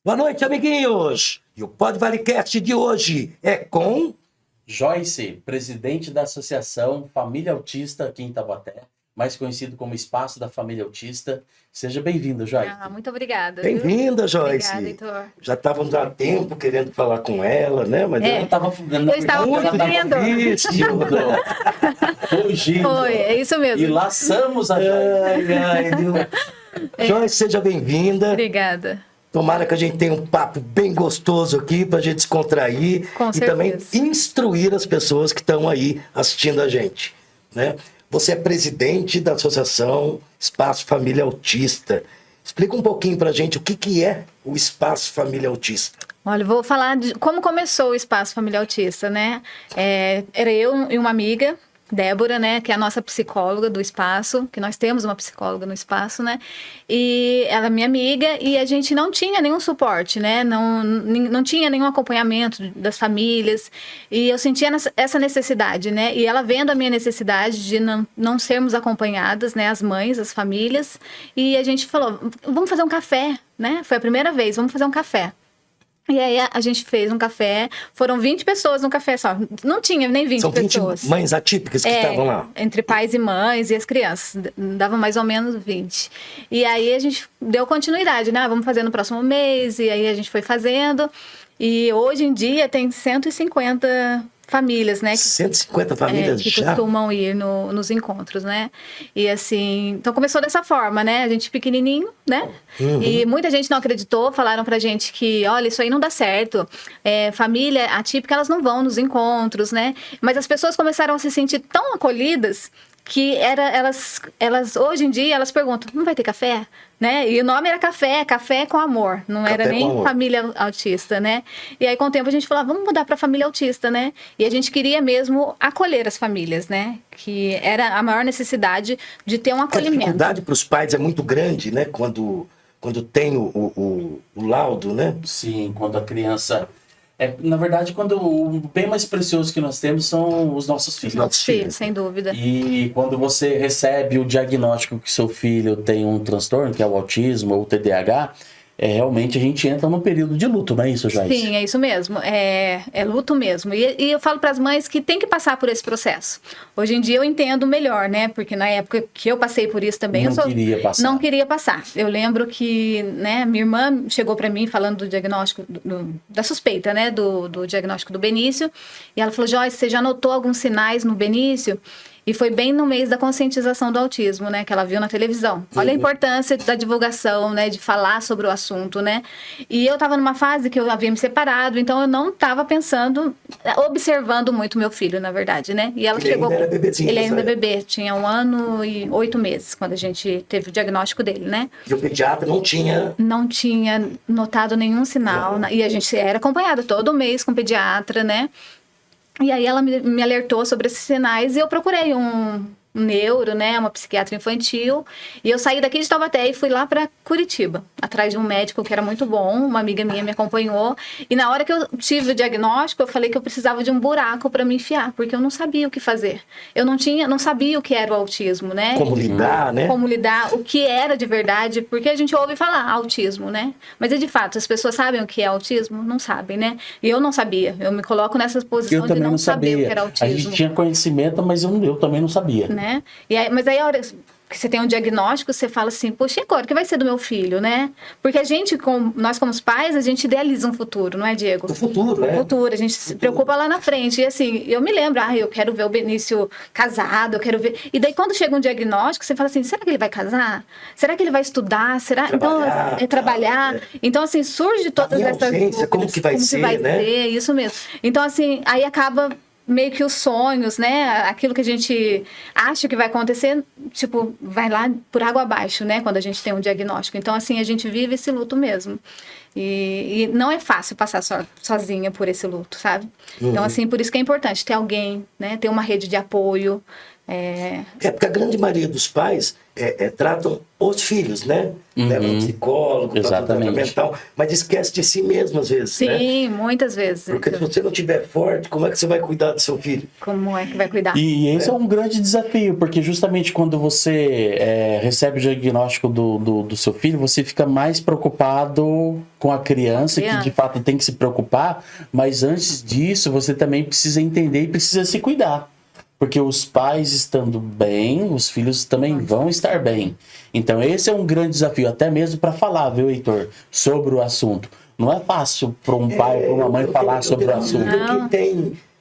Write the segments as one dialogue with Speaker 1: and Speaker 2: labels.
Speaker 1: Boa noite, amiguinhos! E o Pode Valecast de hoje é com...
Speaker 2: Joyce, presidente da Associação Família Autista aqui em Taubaté, mais conhecido como Espaço da Família Autista. Seja bem-vinda, Joyce.
Speaker 3: Muito obrigada.
Speaker 1: Bem-vinda, Joyce.
Speaker 3: Obrigada, Heitor.
Speaker 1: Já estávamos há tempo querendo falar com ela, né? Mas
Speaker 3: eu estava fugindo. Foi, é isso mesmo.
Speaker 2: E laçamos a Joyce.
Speaker 1: Joyce, seja bem-vinda.
Speaker 3: Obrigada.
Speaker 1: Tomara que a gente tenha um papo bem gostoso aqui para a gente descontrair e também instruir as pessoas que estão aí assistindo a gente, né? Você é presidente da Associação Espaço Família Autista. Explica um pouquinho para a gente o que é o Espaço Família Autista.
Speaker 3: Olha, eu vou falar de como começou o Espaço Família Autista, né? Era eu e uma amiga, Débora, né, que é a nossa psicóloga do espaço, que nós temos uma psicóloga no espaço, né, e ela é minha amiga e a gente não tinha nenhum suporte, né, não tinha nenhum acompanhamento das famílias e eu sentia essa necessidade, né, e ela vendo a minha necessidade de não sermos acompanhadas, né, as mães, as famílias, e a gente falou, vamos fazer um café, né, foi a primeira vez, vamos fazer um café. E aí a gente fez um café, foram 20 pessoas no café só, não tinha nem 20 pessoas.
Speaker 1: São 20 mães atípicas que estavam lá?
Speaker 3: Entre pais e mães e as crianças, dava mais ou menos 20. E aí a gente deu continuidade, né, vamos fazer no próximo mês, e aí a gente foi fazendo, e hoje em dia tem 150 famílias, né?
Speaker 1: 150 famílias
Speaker 3: que
Speaker 1: já?
Speaker 3: costumam ir nos encontros, né? E assim, então começou dessa forma, né? A gente pequenininho, né?
Speaker 1: Uhum.
Speaker 3: E muita gente não acreditou, falaram pra gente que, olha, isso aí não dá certo. Família atípica, elas não vão nos encontros, né? Mas as pessoas começaram a se sentir tão acolhidas que elas hoje em dia elas perguntam, não vai ter café? Né? E o nome era café com amor, não
Speaker 1: café
Speaker 3: era nem família autista, né? E aí com o tempo a gente falou, vamos mudar para família autista, né? E a gente queria mesmo acolher as famílias, né? Que era a maior necessidade de ter um acolhimento.
Speaker 1: A dificuldade para os pais é muito grande, né? Quando tem o laudo, né?
Speaker 2: Sim, quando a criança... na verdade, quando o bem mais precioso que nós temos são os nossos filhos.
Speaker 3: Nossos filhos, sem dúvida.
Speaker 2: E quando você recebe o diagnóstico que seu filho tem um transtorno, que é o autismo ou o TDAH, realmente a gente entra num período de luto, não é isso, Joyce?
Speaker 3: Sim, é isso mesmo. É luto mesmo. E eu falo para as mães que tem que passar por esse processo. Hoje em dia eu entendo melhor, né? Porque na época que eu passei por isso também, não queria passar. Eu lembro que, né, minha irmã chegou para mim falando do diagnóstico, da suspeita, né, do diagnóstico do Benício. E ela falou, Joyce, você já notou alguns sinais no Benício? E foi bem no mês da conscientização do autismo, né? Que ela viu na televisão. Olha a importância da divulgação, né? De falar sobre o assunto, né? E eu estava numa fase que eu havia me separado, então eu não estava observando muito meu filho, na verdade, né? E ela chegou...
Speaker 1: Ainda era bebezinho,
Speaker 3: ele ainda bebê, tinha 1 ano e 8 meses, quando a gente teve o diagnóstico dele, né?
Speaker 1: E o pediatra não tinha...
Speaker 3: Não tinha notado nenhum sinal. E a gente era acompanhado todo mês com o pediatra, né? E aí ela me alertou sobre esses sinais e eu procurei um neuro, né, uma psiquiatra infantil, e eu saí daqui de Taubaté e fui lá para Curitiba, atrás de um médico que era muito bom, uma amiga minha me acompanhou, e na hora que eu tive o diagnóstico, eu falei que eu precisava de um buraco para me enfiar, porque eu não sabia o que fazer. Eu não sabia o que era o autismo, né?
Speaker 1: Como lidar, né?
Speaker 3: Como lidar, o que era de verdade, porque a gente ouve falar autismo, né? Mas de fato, as pessoas sabem o que é autismo? Não sabem, né? E eu não sabia, eu me coloco nessa posição de não saber o que era autismo.
Speaker 2: A gente tinha conhecimento, mas eu também não sabia.
Speaker 3: Né? Mas aí a hora que você tem um diagnóstico, você fala assim, poxa, e agora, o que vai ser do meu filho, né? Porque nós como pais, a gente idealiza um futuro, não é, Diego?
Speaker 1: O futuro, né?
Speaker 3: O futuro, a gente se preocupa lá na frente. E assim, eu me lembro, eu quero ver o Benício casado, eu quero ver... E daí quando chega um diagnóstico, você fala assim, será que ele vai casar? Será que ele vai estudar? Será?
Speaker 1: Trabalhar,
Speaker 3: então, trabalhar. Então, assim, surge todas essas dúvidas.
Speaker 1: Como que vai ser, né?
Speaker 3: Isso mesmo. Então, assim, aí acaba... meio que os sonhos, né? Aquilo que a gente acha que vai acontecer, tipo, vai lá por água abaixo, né? Quando a gente tem um diagnóstico. Então, assim, a gente vive esse luto mesmo. E não é fácil passar sozinha por esse luto, sabe? Então, assim, por isso que é importante ter alguém, né? Ter uma rede de apoio,
Speaker 1: Porque a grande maioria dos pais tratam os filhos, né? Levam um psicólogo, tratam mental, mas esquece de si mesmo às vezes,
Speaker 3: Sim,
Speaker 1: né?
Speaker 3: muitas vezes.
Speaker 1: Porque se você não estiver forte, como é que você vai cuidar do seu filho?
Speaker 3: Como é que vai cuidar?
Speaker 2: E esse é um grande desafio, porque justamente quando você recebe o diagnóstico do seu filho, você fica mais preocupado com a criança, que de fato tem que se preocupar, mas antes disso você também precisa entender e precisa se cuidar. Porque os pais estando bem, os filhos também vão estar bem. Então esse é um grande desafio, até mesmo para falar, viu, Heitor, sobre o assunto. Não é fácil para um pai ou para uma mãe falar sobre o assunto.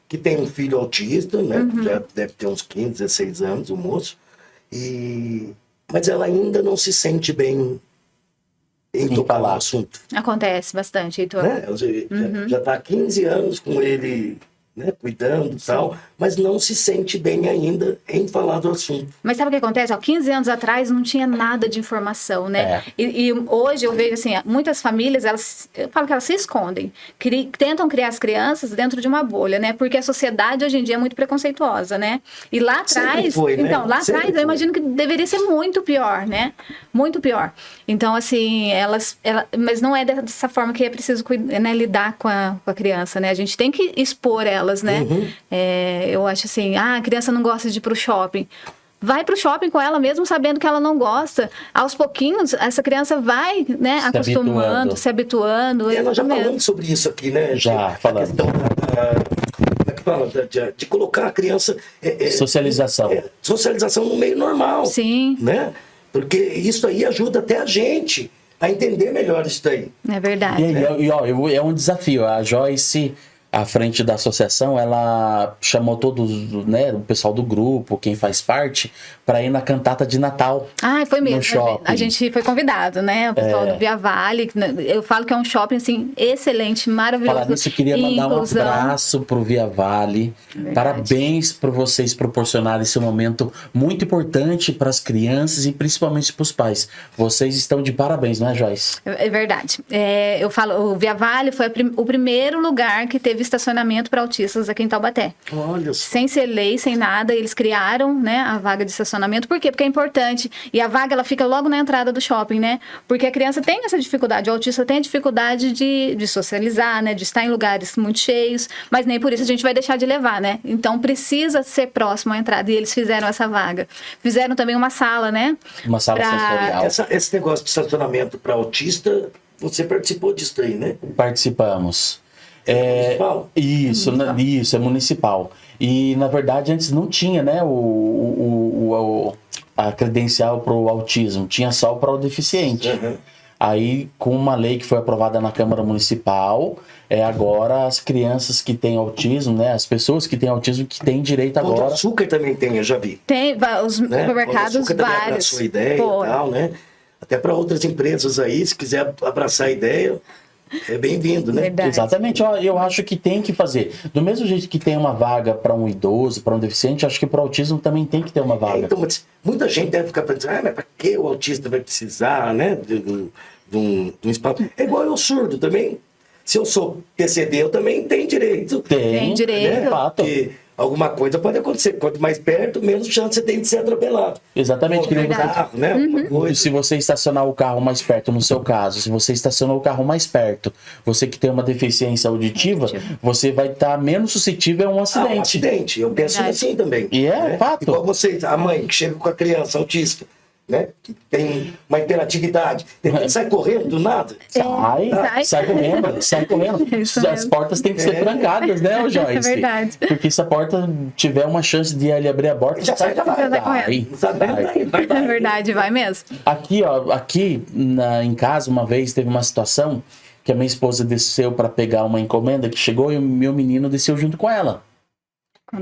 Speaker 1: Que tem um filho autista, né? Já deve ter uns 15, 16 anos, o moço. Mas ela ainda não se sente bem em tocar no assunto.
Speaker 3: Acontece bastante, Heitor.
Speaker 1: Né? Já está há 15 anos com ele, né, cuidando e tal, mas não se sente bem ainda em falar do assunto.
Speaker 3: Mas sabe o que acontece? Há 15 anos atrás não tinha nada de informação, né? E hoje eu vejo assim, muitas famílias, eu falo que elas se escondem, tentam criar as crianças dentro de uma bolha, né? Porque a sociedade hoje em dia é muito preconceituosa, né? E lá atrás, então, lá atrás eu imagino que deveria ser muito pior, né? Muito pior. Então, assim, mas não é dessa forma que é preciso, né, lidar com a criança, né? A gente tem que expor elas, né? Eu acho assim, a criança não gosta de ir pro shopping. Vai pro shopping com ela, mesmo sabendo que ela não gosta. Aos pouquinhos, essa criança vai, né, acostumando, se habituando.
Speaker 1: Nós já falamos sobre isso aqui, né?
Speaker 2: Já falamos.
Speaker 1: De colocar a criança...
Speaker 2: socialização.
Speaker 1: Socialização no meio normal.
Speaker 3: Sim.
Speaker 1: Né? Porque isso aí ajuda até a gente a entender melhor isso daí.
Speaker 3: É verdade.
Speaker 2: É um desafio. A Joyce, à frente da associação, ela chamou todos, né, o pessoal do grupo, quem faz parte, para ir na cantata de Natal.
Speaker 3: Foi mesmo.
Speaker 2: No shopping.
Speaker 3: A gente foi convidado, né? O pessoal do Via Vale. Eu falo que é um shopping, assim, excelente, maravilhoso.
Speaker 2: Falar nisso, eu queria mandar um abraço pro Via Vale. Parabéns por vocês proporcionarem esse momento muito importante para as crianças e principalmente para os pais. Vocês estão de parabéns, não é, Joyce?
Speaker 3: É verdade. Eu falo, o Via Vale foi o primeiro lugar que teve estacionamento para autistas aqui em Taubaté.
Speaker 1: Olha só.
Speaker 3: Sem ser lei, sem nada, eles criaram, né, a vaga de estacionamento. Por quê? Porque é importante. E a vaga, ela fica logo na entrada do shopping, né? Porque a criança tem essa dificuldade, o autista tem a dificuldade de socializar, né? De estar em lugares muito cheios, mas nem por isso a gente vai deixar de levar, né? Então precisa ser próximo à entrada. E eles fizeram essa vaga. Fizeram também uma sala, né?
Speaker 2: Uma sala sensorial.
Speaker 1: Esse negócio de estacionamento para autista, você participou disso aí, né?
Speaker 2: Participamos.
Speaker 1: Municipal?
Speaker 2: Isso, é municipal. E, na verdade, antes não tinha, né, a credencial para o autismo, tinha só para o deficiente. Aí, com uma lei que foi aprovada na Câmara Municipal, agora as crianças que têm autismo, né, as pessoas que têm autismo, que têm direito agora...
Speaker 1: Pão de Açúcar também tem, eu já vi.
Speaker 3: Tem, os supermercados vários.
Speaker 1: Abraçou a ideia e tal, né? Até para outras empresas aí, se quiser abraçar a ideia... É bem-vindo, né?
Speaker 3: Verdade.
Speaker 2: Exatamente, eu acho que tem que fazer. Do mesmo jeito que tem uma vaga para um idoso, para um deficiente, acho que para o autismo também tem que ter uma vaga.
Speaker 1: Então, muita gente deve ficar pensando, mas para que o autista vai precisar, né, de um espaço? É igual eu surdo também. Se eu sou PCD, eu também tenho direito.
Speaker 3: Tem direito.
Speaker 1: Né? Porque alguma coisa pode acontecer. Quanto mais perto, menos chance você tem de ser atropelado.
Speaker 2: Exatamente.
Speaker 1: Carro, né?
Speaker 2: Se você estacionar o carro mais perto, no seu caso, se você estacionou o carro mais perto, você que tem uma deficiência auditiva, você vai estar menos suscetível a um acidente.
Speaker 1: Um acidente. Eu penso assim também.
Speaker 2: E
Speaker 1: né?
Speaker 2: fato.
Speaker 1: Igual vocês, a mãe que chega com a criança autista, né? Que tem uma hiperatividade, sai correndo do nada.
Speaker 2: Sai correndo. As portas têm que ser trancadas, né, Joyce?
Speaker 3: É verdade.
Speaker 2: Porque se a porta tiver uma chance de ele abrir a porta,
Speaker 1: já vai correndo.
Speaker 3: É verdade, vai mesmo.
Speaker 2: Aqui em casa, uma vez, teve uma situação que a minha esposa desceu para pegar uma encomenda que chegou e o meu menino desceu junto com ela.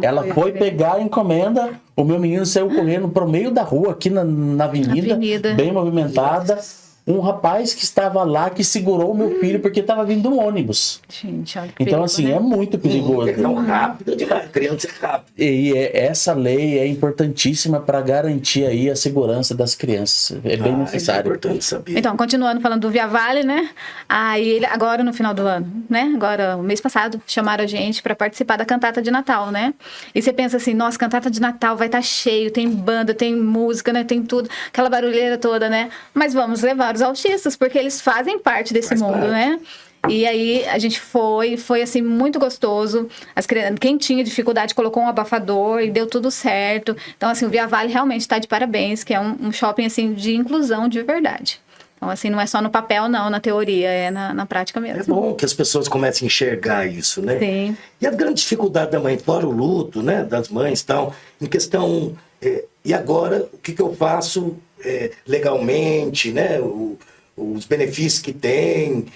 Speaker 2: Ela foi pegar a encomenda, o meu menino saiu correndo pro meio da rua, aqui na avenida, bem movimentada. um rapaz que estava lá, que segurou o meu filho porque estava vindo um ônibus.
Speaker 3: Gente, olha que
Speaker 2: então,
Speaker 3: perigo,
Speaker 2: assim,
Speaker 3: né?
Speaker 2: é muito perigoso.
Speaker 1: É tão rápido demais, criança é rápido.
Speaker 2: E essa lei é importantíssima para garantir aí a segurança das crianças. É bem necessário.
Speaker 1: É importante saber.
Speaker 3: Então, continuando falando do Via Vale, né? Aí, agora no final do ano, né? Agora, o mês passado, chamaram a gente para participar da cantata de Natal, né? E você pensa assim, nossa, cantata de Natal vai estar cheio, tem banda, tem música, né? Tem tudo, aquela barulheira toda, né? Mas vamos levar os autistas, porque eles fazem parte desse mundo, né? E aí a gente foi assim, muito gostoso. Quem tinha dificuldade colocou um abafador e deu tudo certo. Então, assim, o Via Vale realmente está de parabéns, que é um shopping, assim, de inclusão de verdade. Então, assim, não é só no papel, não, na teoria, é na prática mesmo.
Speaker 1: É bom que as pessoas comecem a enxergar isso, né?
Speaker 3: Sim.
Speaker 1: E a grande dificuldade da mãe, fora o luto, né, das mães e tal, em questão, e agora, o que eu faço legalmente, né, os benefícios que tem,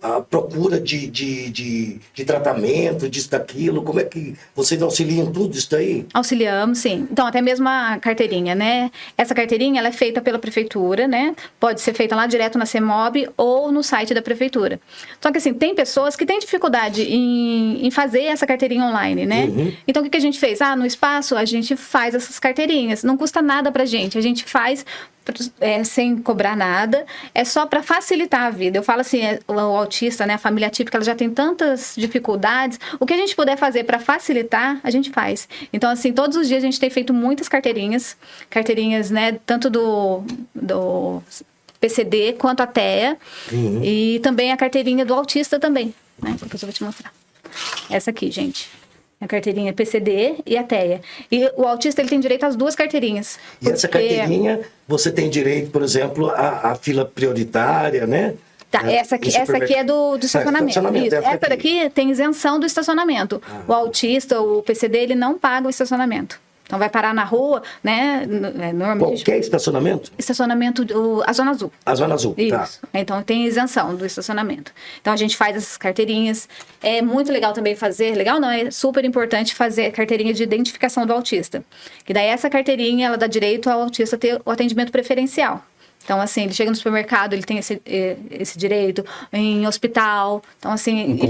Speaker 1: a procura de tratamento, disso, daquilo, como é que vocês auxiliam tudo isso daí?
Speaker 3: Auxiliamos, sim. Então, até mesmo a carteirinha, né? Essa carteirinha, ela é feita pela prefeitura, né? Pode ser feita lá direto na CEMOB ou no site da prefeitura. Só que, assim, tem pessoas que têm dificuldade em fazer essa carteirinha online, né?
Speaker 1: Uhum.
Speaker 3: Então, o que a gente fez? No espaço, a gente faz essas carteirinhas. Não custa nada pra gente. A gente faz sem cobrar nada, é só para facilitar a vida. Eu falo assim, o autista, né, a família típica, ela já tem tantas dificuldades, o que a gente puder fazer para facilitar, a gente faz. Então, assim, todos os dias a gente tem feito muitas carteirinhas, né, tanto do PCD quanto a TEA, e também a carteirinha do autista também, né, depois eu vou te mostrar. Essa aqui, gente. A carteirinha PCD e a TEA. E o autista, ele tem direito às duas carteirinhas.
Speaker 1: E essa carteirinha, você tem direito, por exemplo, à fila prioritária, né?
Speaker 3: Tá, essa aqui é do estacionamento. Isso. Essa daqui tem isenção do estacionamento. O autista, o PCD, ele não paga o estacionamento. Então, vai parar na rua, né? Normalmente.
Speaker 1: Qualquer estacionamento?
Speaker 3: Estacionamento, a Zona Azul.
Speaker 1: A Zona Azul,
Speaker 3: isso.
Speaker 1: Tá.
Speaker 3: Então, tem isenção do estacionamento. Então, a gente faz essas carteirinhas. É muito legal também fazer, legal não, é super importante fazer a carteirinha de identificação do autista. Que daí, essa carteirinha, ela dá direito ao autista ter o atendimento preferencial. Então, assim, ele chega no supermercado, ele tem esse direito, em hospital, então, assim,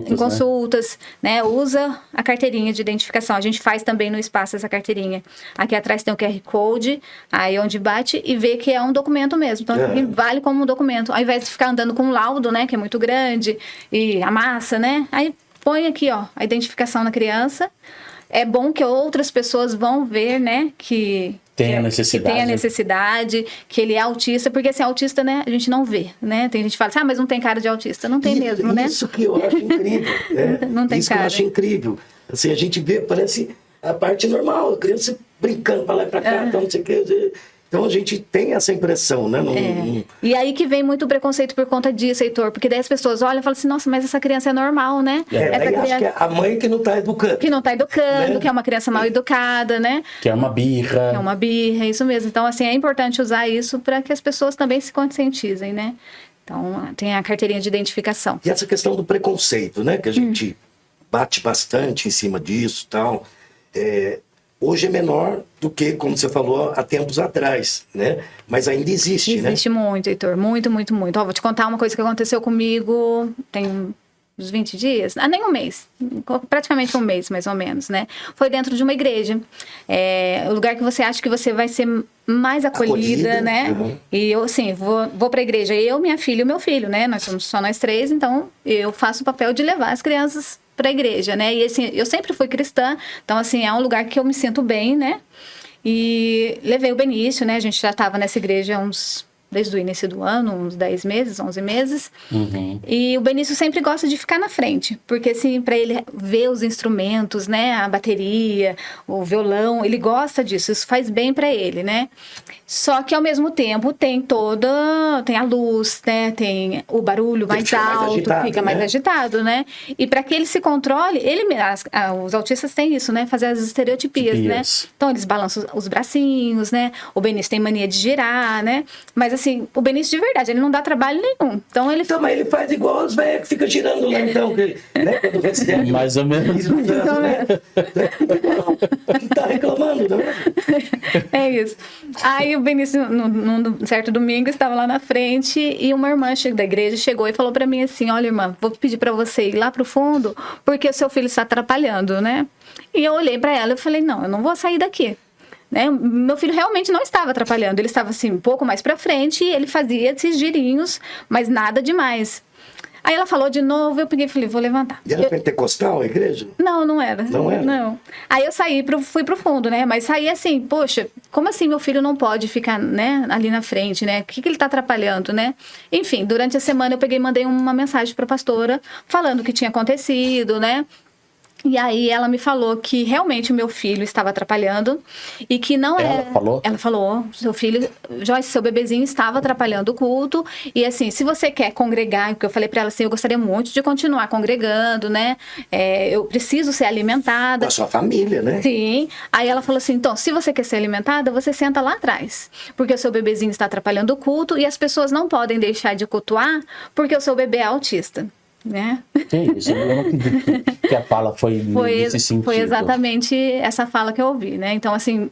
Speaker 3: em consultas, né? Usa a carteirinha de identificação. A gente faz também no espaço essa carteirinha. Aqui atrás tem o QR Code, aí onde bate e vê que é um documento mesmo. Então, vale como um documento. Ao invés de ficar andando com um laudo, né, que é muito grande, e amassa, né? Aí põe aqui, ó, a identificação na criança. É bom que outras pessoas vão ver, né, que tem a necessidade, que ele é autista, porque assim, autista, né, a gente não vê, né? Tem gente que fala assim, mas não tem cara de autista. Não tem mesmo, né?
Speaker 1: Isso que eu acho incrível.
Speaker 3: Não tem
Speaker 1: isso
Speaker 3: cara.
Speaker 1: Que eu acho incrível. Assim, a gente vê, parece a parte normal, a criança brincando pra lá e pra cá, então não sei o que. Então a gente tem essa impressão, né?
Speaker 3: E aí que vem muito preconceito por conta disso, Heitor, porque daí as pessoas olham e falam assim, nossa, mas essa criança é normal, né?
Speaker 1: Essa criança... acho que é a mãe que não tá educando.
Speaker 3: Que não tá educando, né? Que é uma criança mal educada, né?
Speaker 2: Que é uma birra.
Speaker 3: É isso mesmo. Então, assim, é importante usar isso para que as pessoas também se conscientizem, né? Então, tem a carteirinha de identificação.
Speaker 1: E essa questão do preconceito, né? Que a gente bate bastante em cima disso e tal. Hoje é menor do que, como você falou, há tempos atrás, né? Mas ainda existe, né?
Speaker 3: Existe muito, Heitor. Muito, muito, muito. Ó, vou te contar uma coisa que aconteceu comigo tem uns 20 dias. Nem um mês. Praticamente um mês, mais ou menos, né? Foi dentro de uma igreja. O lugar que você acha que você vai ser mais acolhida, né? Uhum. E eu, assim, vou pra igreja. Eu, minha filha e o meu filho, né? Nós somos só nós três, então eu faço o papel de levar as crianças para a igreja, né? E assim, eu sempre fui cristã, então assim, é um lugar que eu me sinto bem, né? E levei o Benício, né? A gente já estava nessa igreja desde o início do ano, uns 10 meses, 11 meses.
Speaker 2: Uhum.
Speaker 3: E o Benício sempre gosta de ficar na frente, porque assim, para ele ver os instrumentos, né? A bateria, o violão, ele gosta disso, isso faz bem para ele, né? Só que ao mesmo tempo tem a luz, né? Tem o barulho mais alto, fica mais agitado, né? E para que ele se controle, os autistas têm isso, né? Fazer as estereotipias, né? Então eles balançam os bracinhos, né? O Benício tem mania de girar, né? Mas assim, o Benício de verdade, ele não dá trabalho nenhum. Então,
Speaker 1: mas ele faz igual os velhos que ficam girando lá, então, né? Quando recebe.
Speaker 2: Mais ou menos.
Speaker 1: Né? Que tá reclamando, né?
Speaker 3: É isso. Aí o Benício, num certo domingo, estava lá na frente e uma irmã da igreja chegou e falou pra mim assim, olha, irmã, vou pedir pra você ir lá pro fundo, porque o seu filho está atrapalhando, né? E eu olhei pra ela e falei, não, eu não vou sair daqui. Né? Meu filho realmente não estava atrapalhando, ele estava assim um pouco mais para frente e ele fazia esses girinhos, mas nada demais. Aí ela falou de novo, eu peguei e falei, vou levantar.
Speaker 1: E era pentecostal a igreja?
Speaker 3: Não era.
Speaker 1: Não era?
Speaker 3: Não. Aí eu fui pro fundo, né? Mas saí assim, poxa, como assim meu filho não pode ficar, né, ali na frente, né? O que ele tá atrapalhando, né? Enfim, durante a semana eu peguei e mandei uma mensagem pra pastora falando o que tinha acontecido, né? E aí ela me falou que realmente o meu filho estava atrapalhando e que não era... Ela falou, seu filho, Joyce, seu bebezinho estava atrapalhando o culto e assim, se você quer congregar, porque eu falei para ela assim, eu gostaria muito de continuar congregando, né? Eu preciso ser alimentada.
Speaker 1: Com a sua família, né?
Speaker 3: Sim. Aí ela falou assim, então, se você quer ser alimentada, você senta lá atrás, porque o seu bebezinho está atrapalhando o culto e as pessoas não podem deixar de cultuar porque o seu bebê é autista. Né?
Speaker 2: Que isso, eu não acredito que a fala foi nesse sentido.
Speaker 3: Foi exatamente essa fala que eu ouvi, né? Então, assim,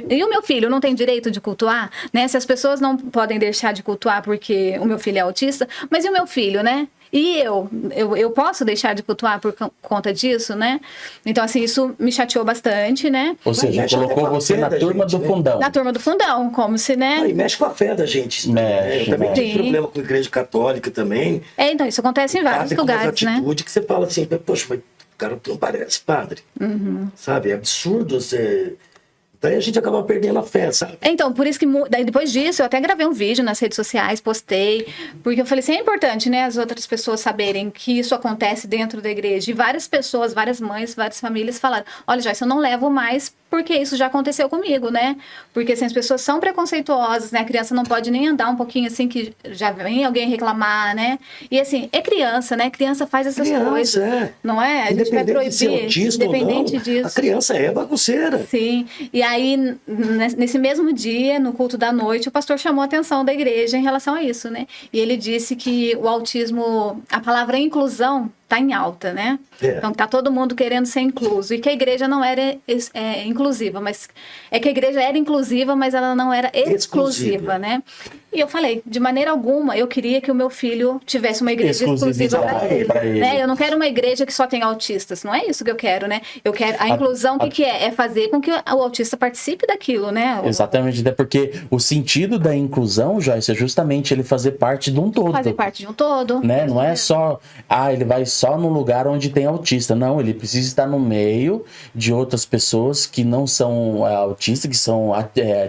Speaker 3: e o meu filho não tem direito de cultuar, né? Se as pessoas não podem deixar de cultuar porque o meu filho é autista, mas e o meu filho, né? E eu posso deixar de cultuar por conta disso, né? Então, assim, isso me chateou bastante, né?
Speaker 2: Ou seja, colocou você na turma do fundão.
Speaker 3: Na turma do fundão, como se, né?
Speaker 1: E mexe com a fé da gente. Eu também tive problema com a igreja católica também.
Speaker 3: Então, isso acontece em vários lugares, né?
Speaker 1: Atitude que você fala assim, poxa, mas o cara não parece padre. Sabe? É absurdo você... Daí a gente acaba perdendo a fé, sabe?
Speaker 3: Então, por isso que daí depois disso eu até gravei um vídeo nas redes sociais, postei, porque eu falei assim, é importante, né, as outras pessoas saberem que isso acontece dentro da igreja. E várias pessoas, várias mães, várias famílias falaram, olha, Joyce, eu não levo mais porque isso já aconteceu comigo, né? Porque assim, as pessoas são preconceituosas, né? A criança não pode nem andar um pouquinho assim que já vem alguém reclamar, né? E assim, é criança, né? Criança faz essas coisas, não é? A gente vai proibir,
Speaker 1: de ser autista
Speaker 3: independente
Speaker 1: ou não,
Speaker 3: disso.
Speaker 1: A criança é bagunceira.
Speaker 3: Sim, e aí nesse mesmo dia, no culto da noite, o pastor chamou a atenção da igreja em relação a isso, né? E ele disse que o autismo, a palavra inclusão tá em alta, né? Então tá todo mundo querendo ser incluso e que a igreja não era inclusiva, mas é que a igreja era inclusiva, mas ela não era exclusiva, né? E eu falei, de maneira alguma, eu queria que o meu filho tivesse uma igreja exclusiva para ele, né? Eu não quero uma igreja que só tem autistas, não é isso que eu quero, né? Eu quero a inclusão, que é? É fazer com que o autista participe daquilo, né?
Speaker 2: Exatamente, até porque o sentido da inclusão, Joyce, é justamente ele fazer parte de um todo.
Speaker 3: Fazer parte de um todo.
Speaker 2: Né? Não é só, ele vai só no lugar onde tem autista. Não, ele precisa estar no meio de outras pessoas que não são autistas, que são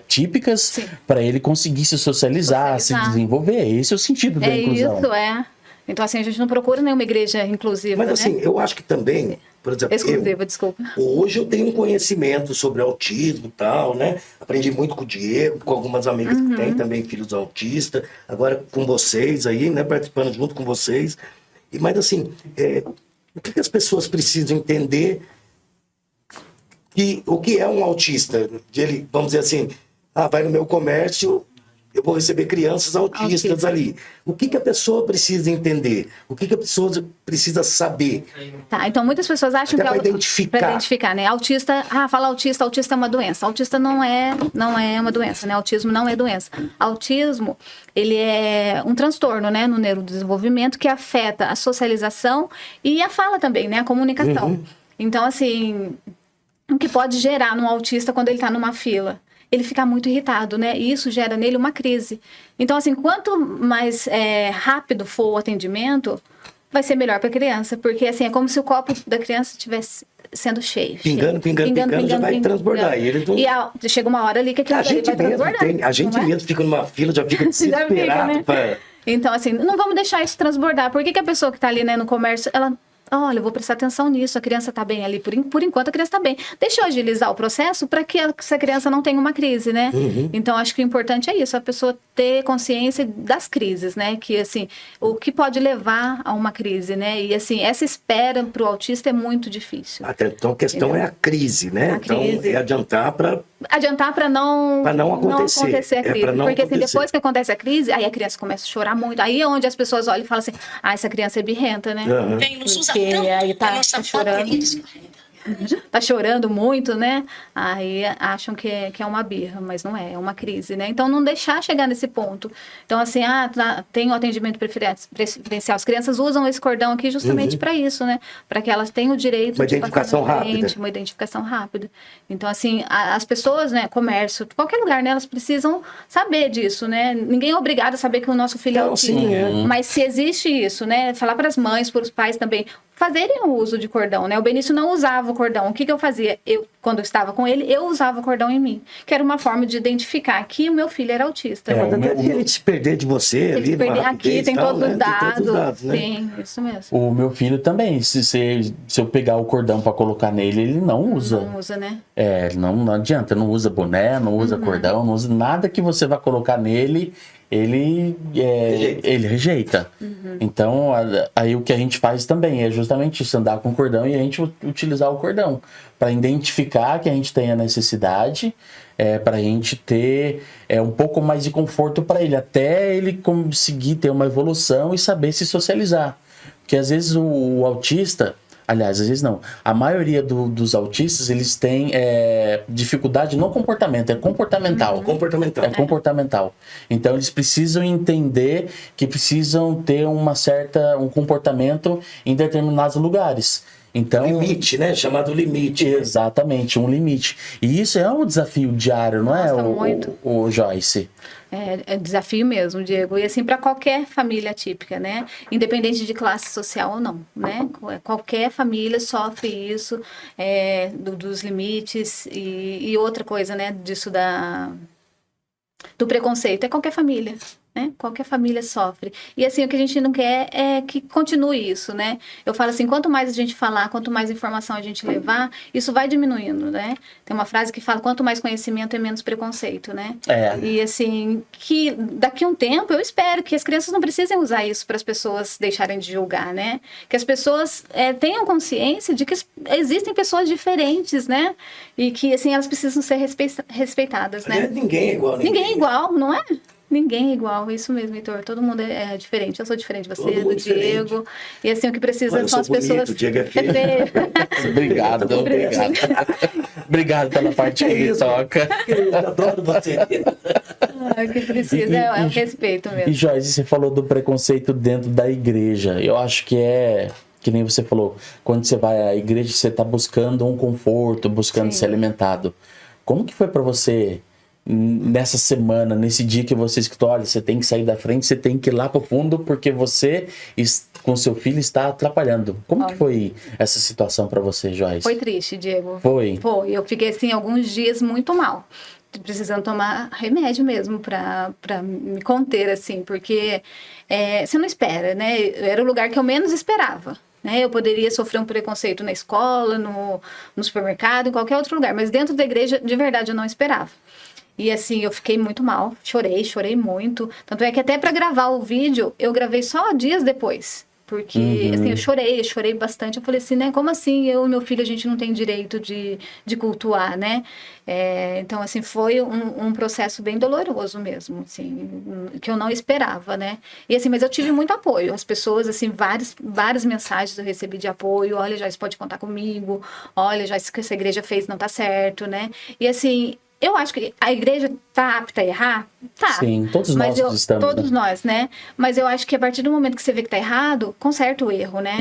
Speaker 2: típicas, para ele conseguir se socializar, se desenvolver. Esse é o sentido da inclusão.
Speaker 3: Isso. Então, assim, a gente não procura nenhuma igreja inclusiva,
Speaker 1: mas, assim, eu acho que também, por exemplo,
Speaker 3: exclusiva, desculpa.
Speaker 1: Hoje eu tenho um conhecimento sobre autismo e tal, né? Aprendi muito com o Diego, com algumas amigas que têm também filhos autistas. Agora com vocês aí, né? Participando junto com vocês. Mas, assim, o que as pessoas precisam entender o que é um autista? Ele, vamos dizer assim, vai no meu comércio, eu vou receber crianças autistas ali. O que a pessoa precisa entender? O que a pessoa precisa saber?
Speaker 3: Tá, então muitas pessoas acham
Speaker 1: até
Speaker 3: que...
Speaker 1: Para identificar.
Speaker 3: Para identificar, né? Autista, fala autista é uma doença. Autista não é uma doença, né? Autismo não é doença. Autismo, ele é um transtorno, né? No neurodesenvolvimento que afeta a socialização e a fala também, né? A comunicação. Então, assim, o que pode gerar num autista quando ele está numa fila? Ele fica muito irritado, né? E isso gera nele uma crise. Então, assim, quanto mais rápido for o atendimento, vai ser melhor para a criança. Porque, assim, é como se o copo da criança estivesse sendo cheio.
Speaker 1: Pingando, já vai transbordar.
Speaker 3: E chega uma hora ali que aquilo vai transbordar.
Speaker 1: A gente mesmo fica numa fila, já fica desesperado.
Speaker 3: Então, assim, não vamos deixar isso transbordar. Por que a pessoa que está ali, né, no comércio, ela... Olha, eu vou prestar atenção nisso, a criança está bem ali, por enquanto a criança está bem. Deixa eu agilizar o processo para que essa criança não tenha uma crise, né? Então, acho que o importante é isso, a pessoa ter consciência das crises, né? Que, assim, o que pode levar a uma crise, né? E, assim, essa espera para o autista é muito difícil.
Speaker 1: Então, a questão é a crise, né? Então, é adiantar para
Speaker 3: adiantar para não acontecer a crise. Porque assim, depois que acontece a crise, aí a criança começa a chorar muito. Aí é onde as pessoas olham e falam assim, essa criança é birrenta, né? Porque aí tá chorando. Tá chorando muito, né? Aí acham que é uma birra, mas não é uma crise, né? Então, não deixar chegar nesse ponto. Então, assim, tem o atendimento preferencial. As crianças usam esse cordão aqui justamente para isso, né? Para que elas tenham o direito
Speaker 1: de identificação rápida.
Speaker 3: Uma identificação rápida. Então, assim, as pessoas, né, comércio, qualquer lugar, né, elas precisam saber disso, né? Ninguém é obrigado a saber que o nosso filho é autista. Mas se existe isso, né? Falar para as mães, para os pais também, fazerem o uso de cordão, né? O Benício não usava o cordão. O que eu fazia? Quando eu estava com ele, eu usava o cordão em mim. Que era uma forma de identificar que o meu filho era autista.
Speaker 1: Mas até ele se perder de você ali,
Speaker 3: aqui tem todos os dados.
Speaker 1: Tem todos os dados, né?
Speaker 3: Sim, isso mesmo.
Speaker 2: O meu filho também, se eu pegar o cordão para colocar nele, ele não usa.
Speaker 3: Não usa, né?
Speaker 2: Não adianta, não usa boné, não usa cordão, não usa nada que você vai colocar nele. Ele rejeita. Então, aí o que a gente faz também é justamente isso, andar com o cordão e a gente utilizar o cordão para identificar que a gente tem a necessidade, para a gente ter um pouco mais de conforto para ele, até ele conseguir ter uma evolução e saber se socializar. Porque às vezes o autista... Aliás, às vezes não. A maioria dos autistas, eles têm dificuldade no comportamento, é comportamental. É comportamental. Então, eles precisam entender que precisam ter um comportamento em determinados lugares. Então,
Speaker 1: limite, né? Chamado limite.
Speaker 2: Exatamente, um limite. E isso é um desafio diário, não é, o Joyce?
Speaker 3: É desafio mesmo, Diego. E assim, para qualquer família típica, né? Independente de classe social ou não, né? Qualquer família sofre isso, dos limites. E outra coisa, né? Disso do preconceito. É qualquer família, né? Qualquer família sofre. E assim, o que a gente não quer é que continue isso, né? Eu falo assim, quanto mais a gente falar, quanto mais informação a gente levar, isso vai diminuindo, né? Tem uma frase que fala, quanto mais conhecimento é menos preconceito, né? E assim, que daqui a um tempo, eu espero que as crianças não precisem usar isso para as pessoas deixarem de julgar, né? Que as pessoas tenham consciência de que existem pessoas diferentes, né? E que, assim, elas precisam ser respeitadas, né?
Speaker 1: Ninguém é igual.
Speaker 3: Ninguém é igual, não é? Ninguém é igual, isso mesmo, Heitor. Todo mundo é diferente. Eu sou diferente de você, do Diego. E assim, o que precisa são as pessoas.
Speaker 1: Diego é feio.
Speaker 2: Obrigado. Obrigado pela parte que toca.
Speaker 1: Eu adoro você.
Speaker 3: O que precisa é o respeito mesmo.
Speaker 2: E Joyce, você falou do preconceito dentro da igreja. Eu acho que nem você falou, quando você vai à igreja, você está buscando um conforto, buscando ser alimentado. Como que foi para você nessa semana, nesse dia que você escutou, olha, você tem que sair da frente, você tem que ir lá pro fundo, porque você, com seu filho, está atrapalhando. Como que foi essa situação para você, Joyce?
Speaker 3: Foi triste, Diego.
Speaker 2: Foi?
Speaker 3: Foi. Eu fiquei, assim, alguns dias muito mal. Precisando tomar remédio mesmo para me conter, assim, porque você não espera, né? Era o lugar que eu menos esperava. Né? Eu poderia sofrer um preconceito na escola, no supermercado, em qualquer outro lugar, mas dentro da igreja, de verdade, eu não esperava. E assim, eu fiquei muito mal, chorei muito. Tanto é que até para gravar o vídeo, eu gravei só dias depois. Porque, assim, eu chorei bastante. Eu falei assim, né? Como assim eu e meu filho, a gente não tem direito de cultuar, né? Então, assim, foi um processo bem doloroso mesmo, assim, que eu não esperava, né? E assim, mas eu tive muito apoio. As pessoas, assim, várias mensagens eu recebi de apoio. Olha, Joyce, pode contar comigo. Olha, Joyce, o que essa igreja fez não tá certo, né? E assim... Eu acho que a igreja tá apta a errar? Tá.
Speaker 2: Sim, todos nós estamos.
Speaker 3: Todos nós, né? Mas eu acho que a partir do momento que você vê que tá errado, conserta o erro, né?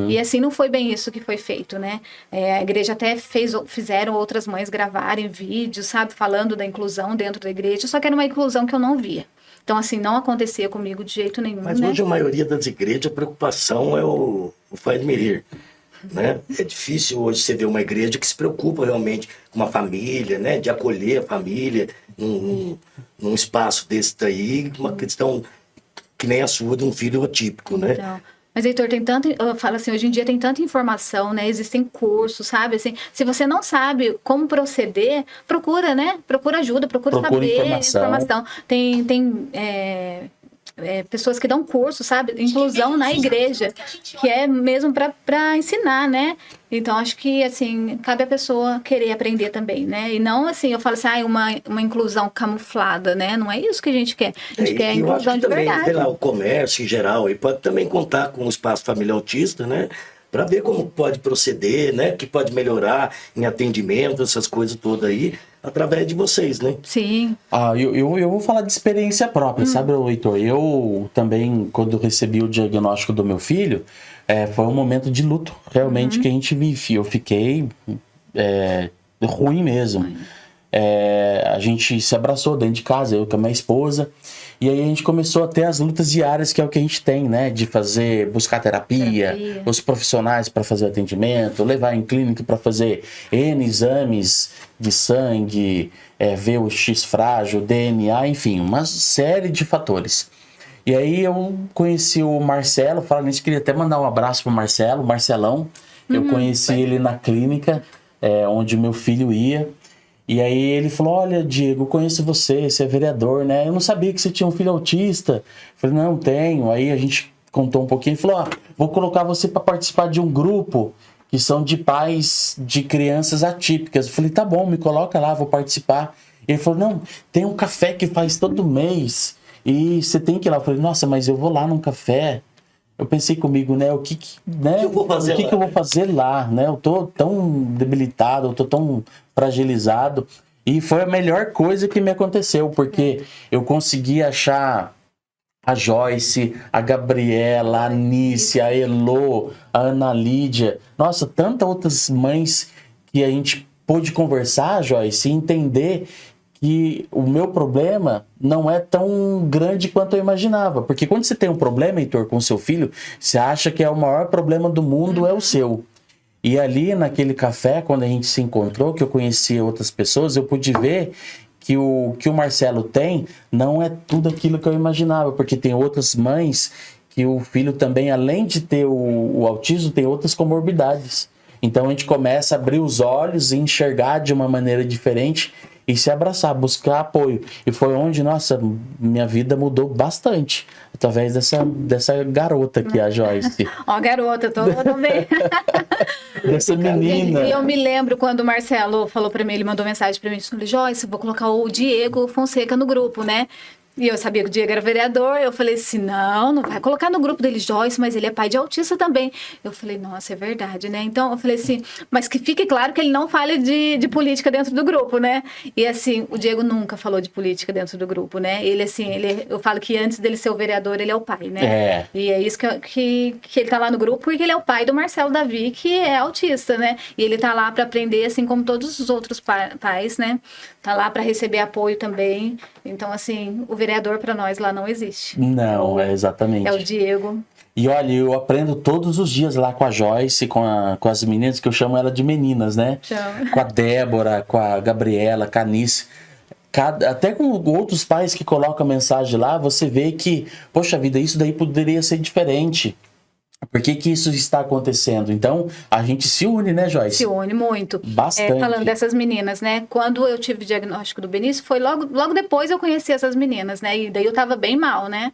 Speaker 3: E assim, não foi bem isso que foi feito, né? A igreja até fizeram outras mães gravarem vídeos, sabe? Falando da inclusão dentro da igreja, só que era uma inclusão que eu não via. Então, assim, não acontecia comigo de jeito nenhum,
Speaker 1: Mas hoje a maioria das igrejas, a preocupação é o faz-me-rir. Né? É difícil hoje você ver uma igreja que se preocupa realmente com uma família, né? De acolher a família num espaço desse daí, uma questão que nem a sua de um filho atípico, né?
Speaker 3: Então, mas, Heitor, eu falo assim, hoje em dia tem tanta informação, né? Existem cursos, sabe? Assim, se você não sabe como proceder, procura, né? Procura ajuda, procura saber informação. Tem pessoas que dão curso, sabe? Inclusão na igreja, que é mesmo para ensinar, né? Então, acho que, assim, cabe a pessoa querer aprender também, né? E não, assim, eu falo assim, uma inclusão camuflada, né? Não é isso que a gente quer. A gente quer a inclusão de
Speaker 1: também,
Speaker 3: verdade.
Speaker 1: Sei lá, o comércio em geral, e pode também contar com o Espaço Família Autista, né? Para ver como pode proceder, né? Que pode melhorar em atendimento, essas coisas todas aí, através de vocês, né?
Speaker 3: Sim.
Speaker 2: Eu vou falar de experiência própria, sabe, Heitor? Eu também, quando recebi o diagnóstico do meu filho, foi um momento de luto, realmente, que a gente vive. Eu fiquei ruim mesmo. A gente se abraçou dentro de casa, eu com a minha esposa, e aí a gente começou a ter as lutas diárias, que é o que a gente tem, né? De buscar terapia, os profissionais para fazer atendimento, levar em clínica para fazer N exames de sangue, ver o X frágil, DNA, enfim, uma série de fatores. E aí eu conheci o Marcelo, falando nisso, queria até mandar um abraço pro Marcelão. Eu conheci ele na clínica, onde meu filho ia. E aí ele falou, olha, Diego, eu conheço você é vereador, né? Eu não sabia que você tinha um filho autista. Eu falei, não, tenho. Aí a gente contou um pouquinho e falou, vou colocar você para participar de um grupo que são de pais de crianças atípicas. Eu falei, tá bom, me coloca lá, vou participar. Ele falou, não, tem um café que faz todo mês e você tem que ir lá. Eu falei, nossa, mas eu vou lá num café. Eu pensei comigo, né, o que eu vou fazer lá, né? Eu tô tão debilitado, eu tô tão fragilizado. E foi a melhor coisa que me aconteceu, porque eu consegui achar a Joyce, a Gabriela, a Nícia, a Elô, a Ana Lídia. Nossa, tantas outras mães que a gente pôde conversar, Joyce, e entender que o meu problema não é tão grande quanto eu imaginava. Porque quando você tem um problema, Heitor, com seu filho, você acha que o maior problema do mundo é o seu. E ali naquele café, quando a gente se encontrou, que eu conheci outras pessoas, eu pude ver que o Marcelo tem não é tudo aquilo que eu imaginava. Porque tem outras mães que o filho também, além de ter o autismo, tem outras comorbidades. Então a gente começa a abrir os olhos e enxergar de uma maneira diferente e se abraçar, buscar apoio. E foi onde, nossa, minha vida mudou bastante. Através dessa garota aqui, a Joyce.
Speaker 3: Ó, garota, tô bem.
Speaker 2: Dessa menina.
Speaker 3: E eu me lembro quando o Marcelo falou pra mim, ele mandou mensagem pra mim, falou, Joyce, vou colocar o Diego Fonseca no grupo, né? E eu sabia que o Diego era vereador, eu falei assim, não vai colocar no grupo dele, Joyce, mas ele é pai de autista também. Eu falei, nossa, é verdade, né? Então, eu falei assim, mas que fique claro que ele não fale de política dentro do grupo, né? E assim, o Diego nunca falou de política dentro do grupo, né? Ele, assim, eu falo que antes dele ser o vereador, ele é o pai, né? E é isso que ele tá lá no grupo, porque ele é o pai do Marcelo Davi, que é autista, né? E ele tá lá para aprender, assim como todos os outros pais, né? Tá lá para receber apoio também. Então, assim, o vereador para nós lá não existe.
Speaker 2: Não, exatamente.
Speaker 3: É o Diego.
Speaker 2: E olha, eu aprendo todos os dias lá com a Joyce, com as meninas, que eu chamo ela de meninas, né? Com a Débora, com a Gabriela, com a Nice. Até com outros pais que colocam mensagem lá, você vê que, poxa vida, isso daí poderia ser diferente. Por que isso está acontecendo? Então, a gente se une, né, Joyce?
Speaker 3: Se une muito.
Speaker 2: Bastante.
Speaker 3: Falando dessas meninas, né? Quando eu tive o diagnóstico do Benício, foi logo depois eu conheci essas meninas, né? E daí eu tava bem mal, né?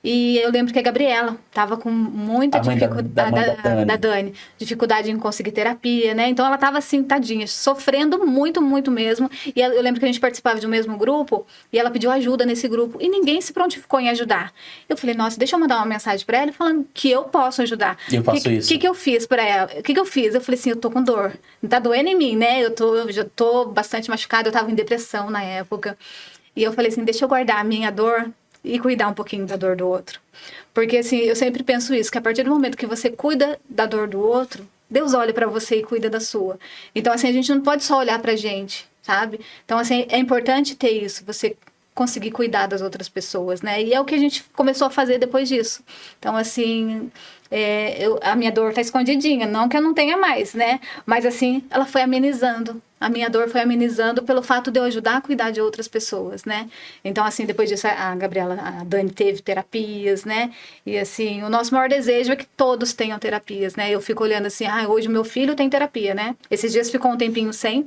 Speaker 3: E eu lembro que a Gabriela tava com muita dificuldade, da Dani, dificuldade em conseguir terapia, né? Então ela tava assim, tadinha, sofrendo muito, muito mesmo. E eu lembro que a gente participava de um mesmo grupo e ela pediu ajuda nesse grupo e ninguém se prontificou em ajudar. Eu falei, nossa, deixa eu mandar uma mensagem pra ela falando que eu posso ajudar.
Speaker 2: Eu faço isso.
Speaker 3: O que eu fiz pra ela? O que eu fiz? Eu falei assim, eu tô com dor. Não tá doendo em mim, né? Eu já tô bastante machucada, eu tava em depressão na época. E eu falei assim, deixa eu guardar a minha dor e cuidar um pouquinho da dor do outro. Porque, assim, eu sempre penso isso, que a partir do momento que você cuida da dor do outro, Deus olha pra você e cuida da sua. Então, assim, a gente não pode só olhar pra gente, sabe? Então, assim, é importante ter isso, você conseguir cuidar das outras pessoas, né? E é o que a gente começou a fazer depois disso. Então, assim, a minha dor tá escondidinha, não que eu não tenha mais, né? Mas, assim, ela foi amenizando. A minha dor foi amenizando pelo fato de eu ajudar a cuidar de outras pessoas, né? Então, assim, depois disso, a Gabriela, a Dani teve terapias, né? E, assim, o nosso maior desejo é que todos tenham terapias, né? Eu fico olhando assim, hoje o meu filho tem terapia, né? Esses dias ficou um tempinho sem,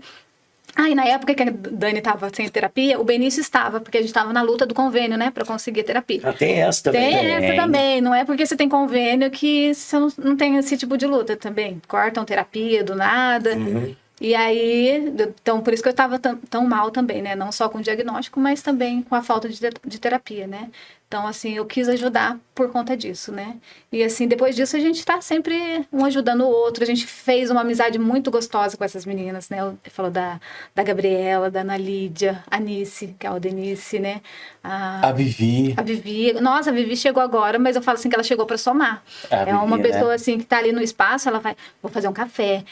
Speaker 3: Ah, e na época que a Dani estava sem terapia, o Benício estava, porque a gente estava na luta do convênio, né, para conseguir terapia.
Speaker 1: Ah, tem essa também.
Speaker 3: Tem essa também, não é porque você tem convênio que você não tem esse tipo de luta também. Cortam terapia do nada.
Speaker 1: Uhum.
Speaker 3: E aí, então por isso que eu estava tão mal também, né? Não só com o diagnóstico, mas também com a falta de terapia, né? Então, assim, eu quis ajudar por conta disso, né? E, assim, depois disso, a gente tá sempre um ajudando o outro. A gente fez uma amizade muito gostosa com essas meninas, né? Eu falo da Gabriela, da Ana Lídia, a Nice, que é a Denise, né?
Speaker 2: A Vivi.
Speaker 3: A Vivi. Nossa, a Vivi chegou agora, mas eu falo assim que ela chegou para somar. É uma pessoa, assim, que tá ali no espaço, ela vai, vou fazer um café,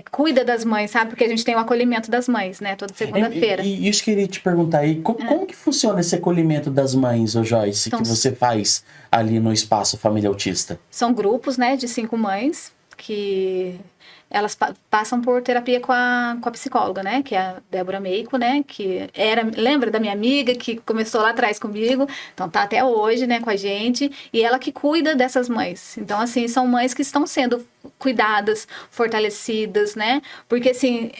Speaker 3: cuida das mães, sabe? Porque a gente tem o acolhimento das mães, né? Toda segunda-feira.
Speaker 2: E isso que eu queria te perguntar aí, como que funciona esse acolhimento das mães, ô Joyce, então, que você faz ali no Espaço Família Autista? São
Speaker 3: grupos, né, de 5 mães que elas passam por terapia com a psicóloga, né, que é a Débora Meico, né, que lembra da minha amiga que começou lá atrás comigo, então tá até hoje, né, com a gente, e ela que cuida dessas mães. Então, assim, são mães que estão sendo cuidadas, fortalecidas, né, porque, assim,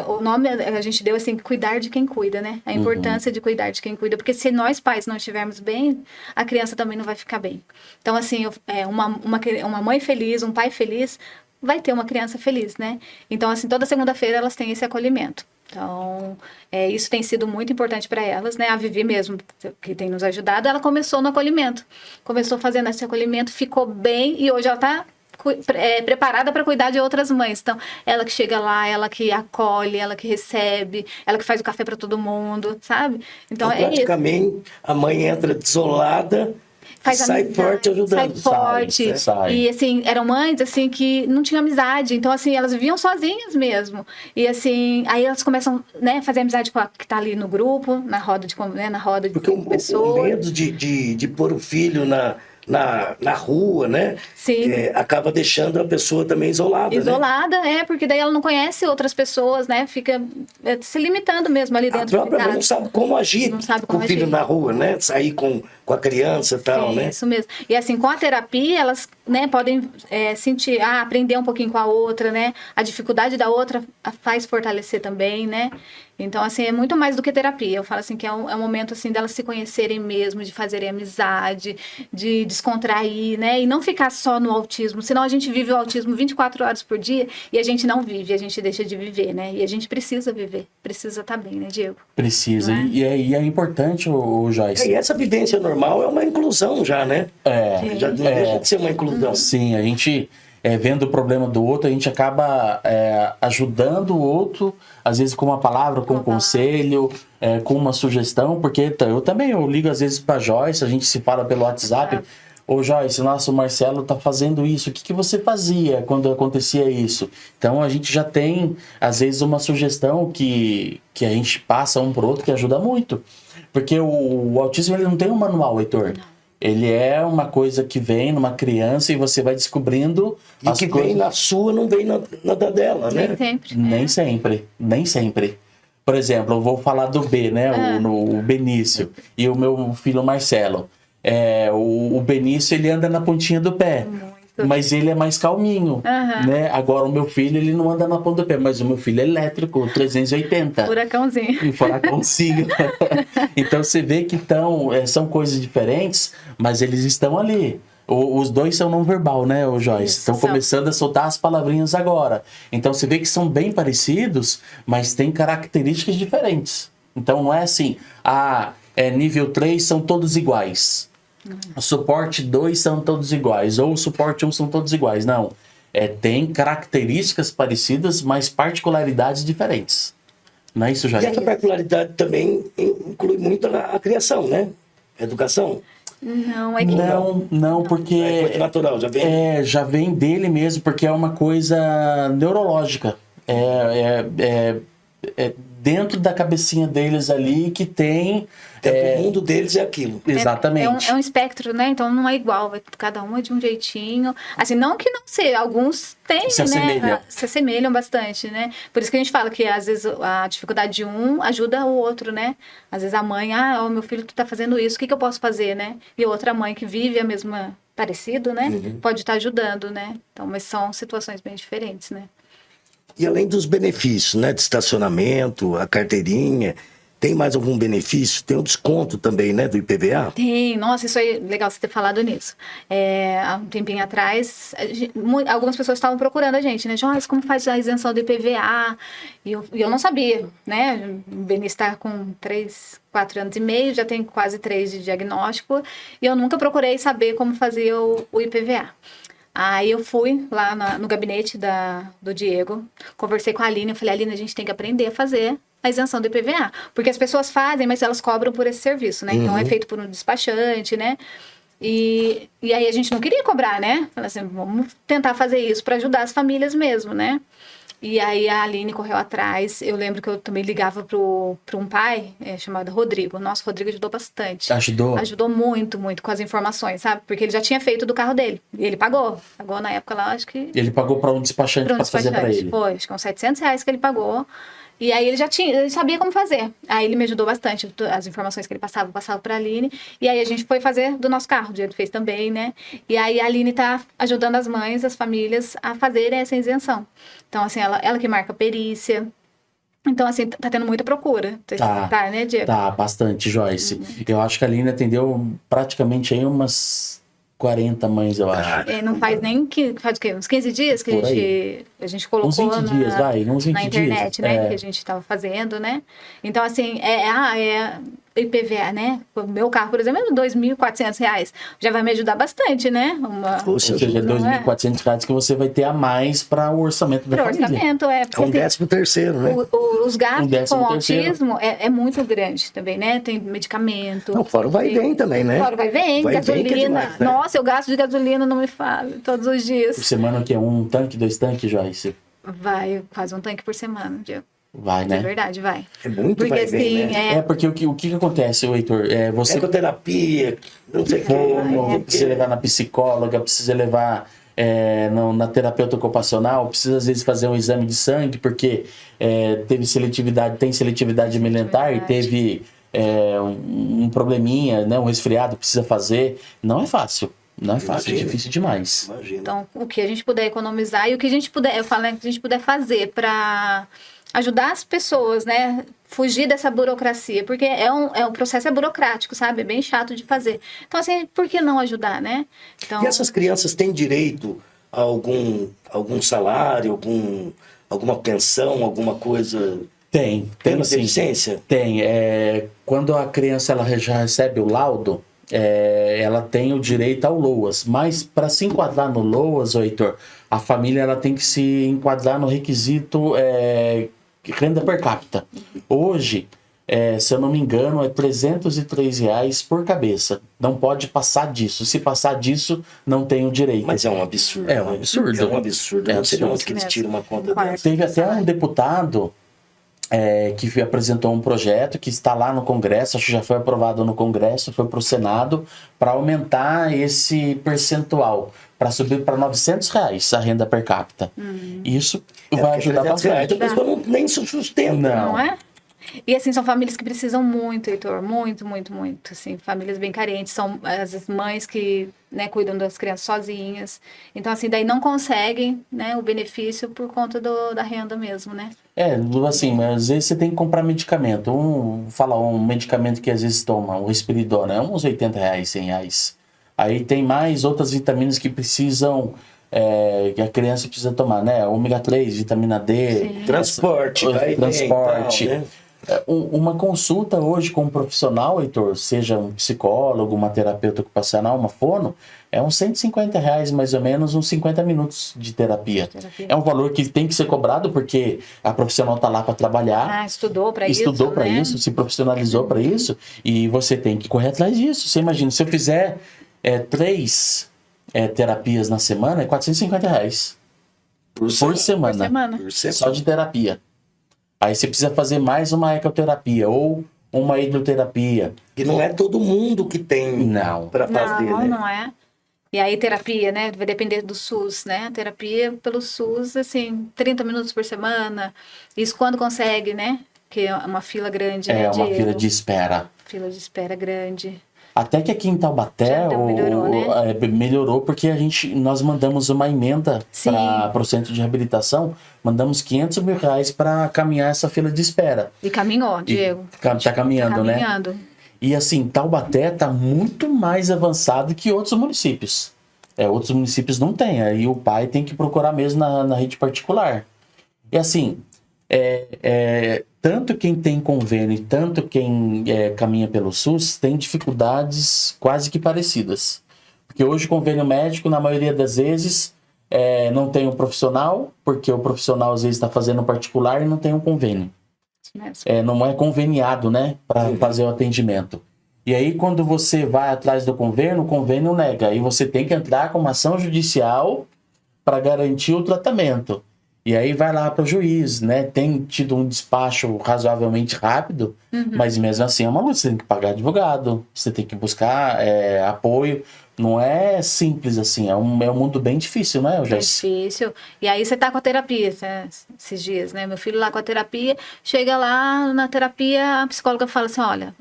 Speaker 3: o nome a gente deu, assim, cuidar de quem cuida, né, a importância de cuidar de quem cuida, porque se nós pais não estivermos bem, a criança também não vai ficar bem. Então, assim, uma mãe feliz, um pai feliz, vai ter uma criança feliz, né? Então, assim, toda segunda-feira elas têm esse acolhimento. Então, isso tem sido muito importante para elas, né? A Vivi mesmo, que tem nos ajudado, ela começou no acolhimento. Começou fazendo esse acolhimento, ficou bem e hoje ela está preparada para cuidar de outras mães. Então, ela que chega lá, ela que acolhe, ela que recebe, ela que faz o café para todo mundo, sabe? Então,
Speaker 1: praticamente, a mãe entra desolada, sai forte ajudando.
Speaker 3: Sai forte. E, assim, eram mães, assim, que não tinham amizade. Então, assim, elas viviam sozinhas mesmo. E, assim, aí elas começam, né, a fazer amizade com a que tá ali no grupo, na roda de
Speaker 1: Porque
Speaker 3: pessoas.
Speaker 1: O medo de pôr o filho na rua, né?
Speaker 3: Sim.
Speaker 1: Acaba deixando a pessoa também isolada.
Speaker 3: Isolada, né? Porque daí ela não conhece outras pessoas, né? Fica se limitando mesmo ali dentro de casa. A própria mãe
Speaker 1: não sabe como agir com o filho na rua, né? Sair com a criança e tal, né?
Speaker 3: Isso mesmo. E assim, com a terapia, elas, né, podem sentir, aprender um pouquinho com a outra, né? A dificuldade da outra faz fortalecer também, né? Então, assim, é muito mais do que terapia. Eu falo assim que é um momento, assim, delas se conhecerem mesmo, de fazerem amizade, de descontrair, né? E não ficar só no autismo. Senão a gente vive o autismo 24 horas por dia e a gente não vive, a gente deixa de viver, né? E a gente precisa viver, precisa estar bem, né, Diego?
Speaker 2: Precisa. E é importante, o Joyce.
Speaker 1: E essa vivência normal é uma inclusão já, né? Já deixa de ser uma inclusão.
Speaker 2: Sim, a gente... vendo o problema do outro, a gente acaba ajudando o outro, às vezes com uma palavra, com um conselho, com uma sugestão, porque eu ligo às vezes para Joyce, a gente se fala pelo WhatsApp, ô Joyce, nossa, o Marcelo tá fazendo isso, o que você fazia quando acontecia isso? Então a gente já tem, às vezes, uma sugestão que a gente passa um pro outro que ajuda muito, porque o autismo ele não tem um manual, Heitor. Não. Ele é uma coisa que vem numa criança e você vai descobrindo
Speaker 1: as coisas. E que vem na sua, não vem na da dela, né?
Speaker 2: Nem sempre. Por exemplo, eu vou falar do B, né? O Benício. E o meu filho Marcelo. O Benício, ele anda na pontinha do pé. Mas ele é mais calminho, né? Agora, o meu filho, ele não anda na ponta do pé, mas o meu filho é elétrico, 380.
Speaker 3: Furacãozinho.
Speaker 2: Furacãozinho. Então, você vê que são coisas diferentes, mas eles estão ali. Os dois são não verbal, né, Joyce? Estão começando a soltar as palavrinhas agora. Então, você vê que são bem parecidos, mas têm características diferentes. Então, não é assim, nível 3 são todos iguais. O suporte 2 são todos iguais, ou o suporte 1 são todos iguais. Não. Tem características parecidas, mas particularidades diferentes. Não é isso, Jair?
Speaker 1: E essa particularidade também inclui muito a criação, né? A educação.
Speaker 2: Não, porque...
Speaker 1: É muito natural, já vem?
Speaker 2: Já vem dele mesmo, porque é uma coisa neurológica. Dentro da cabecinha deles ali que tem...
Speaker 1: O mundo deles é aquilo.
Speaker 2: Exatamente.
Speaker 3: É um espectro, né? Então não é igual, cada um é de um jeitinho. Assim, não que não seja, alguns têm,
Speaker 2: se
Speaker 3: né? Se assemelham bastante, né? Por isso que a gente fala que às vezes a dificuldade de um ajuda o outro, né? Às vezes a mãe, meu filho tá fazendo isso, o que eu posso fazer, né? E outra mãe que vive a mesma, parecido, né? Pode estar ajudando, né? Então, mas são situações bem diferentes, né?
Speaker 1: E além dos benefícios, né? De estacionamento, a carteirinha, tem mais algum benefício? Tem um desconto também, né? Do IPVA?
Speaker 3: Tem. Nossa, isso aí é legal você ter falado nisso. Há um tempinho atrás, algumas pessoas estavam procurando a gente, né? Joyce, como faz a isenção do IPVA? E eu não sabia, né? O Benício está com 4 anos e meio, já tem quase 3 de diagnóstico. E eu nunca procurei saber como fazer o IPVA. Aí eu fui lá no gabinete do Diego, conversei com a Aline, eu falei, Aline, a gente tem que aprender a fazer a isenção do IPVA, porque as pessoas fazem, mas elas cobram por esse serviço, né? Então é feito por um despachante, né? E aí a gente não queria cobrar, né? Falei assim, vamos tentar fazer isso para ajudar as famílias mesmo, né? E aí a Aline correu atrás. Eu lembro que eu também ligava para um pai chamado Rodrigo. Nossa, o Rodrigo ajudou bastante.
Speaker 2: Ajudou?
Speaker 3: Ajudou muito, muito com as informações, sabe? Porque ele já tinha feito do carro dele. E ele pagou. Pagou na época lá, acho que...
Speaker 2: Ele pagou para um despachante para fazer para ele?
Speaker 3: Foi, acho que uns R$700 que ele pagou. E aí ele sabia como fazer. Aí ele me ajudou bastante. As informações que ele passava para a Aline. E aí a gente foi fazer do nosso carro. O Diego fez também, né? E aí a Aline tá ajudando as mães, as famílias a fazerem essa isenção. Então, assim, ela que marca a perícia. Então, assim, tá tendo muita procura. Tá, né, Diego?
Speaker 2: Tá, bastante, Joyce. Eu acho que a Aline atendeu praticamente aí umas 40 mães, eu acho.
Speaker 3: Não faz nem faz o quê? Uns 15 dias que a gente colocou
Speaker 2: uns 20 dias, uns 20
Speaker 3: na internet,
Speaker 2: dias.
Speaker 3: né? Que a gente estava fazendo, né? Então, assim, IPVA, né? O meu carro, por exemplo, é R$2.400. Já vai me ajudar bastante, né?
Speaker 2: Ou seja, é R$2.400 que você vai ter a mais para o orçamento da família.
Speaker 1: É um 13º, né?
Speaker 3: Os gastos com autismo é muito grande também, né? Tem medicamento.
Speaker 1: Não, fora vai e vem também, né?
Speaker 3: Fora vai e vem, gasolina.
Speaker 1: Demais, né?
Speaker 3: Nossa, eu gasto de gasolina, não me fale, todos os dias.
Speaker 2: Por semana que é 1 tanque, 2 tanques, Joyce?
Speaker 3: Vai, quase 1 tanque por semana, Diego.
Speaker 2: Vai, né?
Speaker 3: É verdade, vai.
Speaker 1: É muito
Speaker 3: porque,
Speaker 1: vai bem,
Speaker 3: assim,
Speaker 1: né?
Speaker 2: Porque o que acontece, Heitor? Você...
Speaker 1: Ecoterapia, não sei o que.
Speaker 2: Precisa levar na psicóloga, precisa levar na terapeuta ocupacional, precisa às vezes fazer um exame de sangue, porque tem seletividade alimentar e teve um probleminha, né, um resfriado, precisa fazer. Não é fácil. Não é fácil, é difícil demais.
Speaker 1: Imagina.
Speaker 3: Então, o que a gente puder economizar e o que a gente puder, eu falo, né, que a gente puder fazer para ajudar as pessoas, né, fugir dessa burocracia, porque o processo é burocrático, sabe? É bem chato de fazer. Então, assim, por que não ajudar, né? Então...
Speaker 1: E essas crianças têm direito a algum salário, alguma pensão, alguma coisa?
Speaker 2: Tem
Speaker 1: Pela
Speaker 2: sim.
Speaker 1: deficiência?
Speaker 2: Tem. Quando a criança ela já recebe o laudo, ela tem o direito ao LOAS, mas para se enquadrar no LOAS, Heitor, a família ela tem que se enquadrar no requisito renda per capita. Hoje, se eu não me engano, é R$303 por cabeça. Não pode passar disso. Se passar disso, não tem o direito.
Speaker 1: Mas é um absurdo.
Speaker 2: É um absurdo.
Speaker 1: É um absurdo. Não sei de onde que eles tiram uma conta dessa.
Speaker 2: Teve até um deputado que apresentou um projeto que está lá no Congresso, acho que já foi aprovado no Congresso, foi para o Senado, para aumentar esse percentual, para subir para R$900 a renda per capita. Isso vai ajudar bastante.
Speaker 1: A pessoa nem se sustenta.
Speaker 3: Não é? E assim, são famílias que precisam muito, Heitor, muito, muito, muito, assim, famílias bem carentes, são as mães que, né, cuidam das crianças sozinhas, então assim, daí não conseguem, né, o benefício por conta da renda mesmo, né?
Speaker 2: Assim, mas às vezes você tem que comprar medicamento, um medicamento que às vezes toma, o Risperidona, é uns R$80, R$100, aí tem mais outras vitaminas que precisam... que a criança precisa tomar, né? Ômega 3, vitamina D,
Speaker 1: transporte.
Speaker 2: Né? Uma consulta hoje com um profissional, Heitor, seja um psicólogo, uma terapeuta ocupacional, uma fono, é uns R$150 mais ou menos, uns 50 minutos de terapia. É um valor que tem que ser cobrado porque a profissional está lá para trabalhar.
Speaker 3: Estudou para
Speaker 2: isso, se profissionalizou para isso, e você tem que correr atrás disso. Você imagina, se eu fizer 3 terapias na semana, é R$450 por semana. Só de terapia. Aí você precisa fazer mais uma ecoterapia ou uma hidroterapia.
Speaker 1: E não é todo mundo que tem para fazer, né?
Speaker 3: Não é. E aí terapia, né? Vai depender do SUS, né? Terapia pelo SUS, assim, 30 minutos por semana. Isso quando consegue, né? Que é uma fila grande.
Speaker 2: Uma fila de espera.
Speaker 3: Fila de espera grande.
Speaker 2: Até que aqui em Taubaté melhorou porque nós mandamos uma emenda para o centro de reabilitação, mandamos R$500 mil para caminhar essa fila de espera.
Speaker 3: E caminhou, Diego.
Speaker 2: Tá caminhando, né? E assim, Taubaté está muito mais avançado que outros municípios. Outros municípios não têm, aí o pai tem que procurar mesmo na rede particular. E assim, tanto quem tem convênio, tanto quem caminha pelo SUS, tem dificuldades quase que parecidas. Porque hoje o convênio médico, na maioria das vezes, não tem um profissional, porque o profissional às vezes está fazendo particular e não tem um convênio. Não é conveniado, né, para fazer o atendimento. E aí, quando você vai atrás do convênio, o convênio nega. Aí você tem que entrar com uma ação judicial para garantir o tratamento. E aí vai lá para o juiz, né? Tem tido um despacho razoavelmente rápido, mas mesmo assim é uma luta. Você tem que pagar advogado, você tem que buscar apoio. Não é simples assim, é um mundo bem difícil, né?
Speaker 3: Difícil. E aí você tá com a terapia, né? Esses dias, né? Meu filho lá com a terapia, chega lá na terapia, a psicóloga fala assim, olha,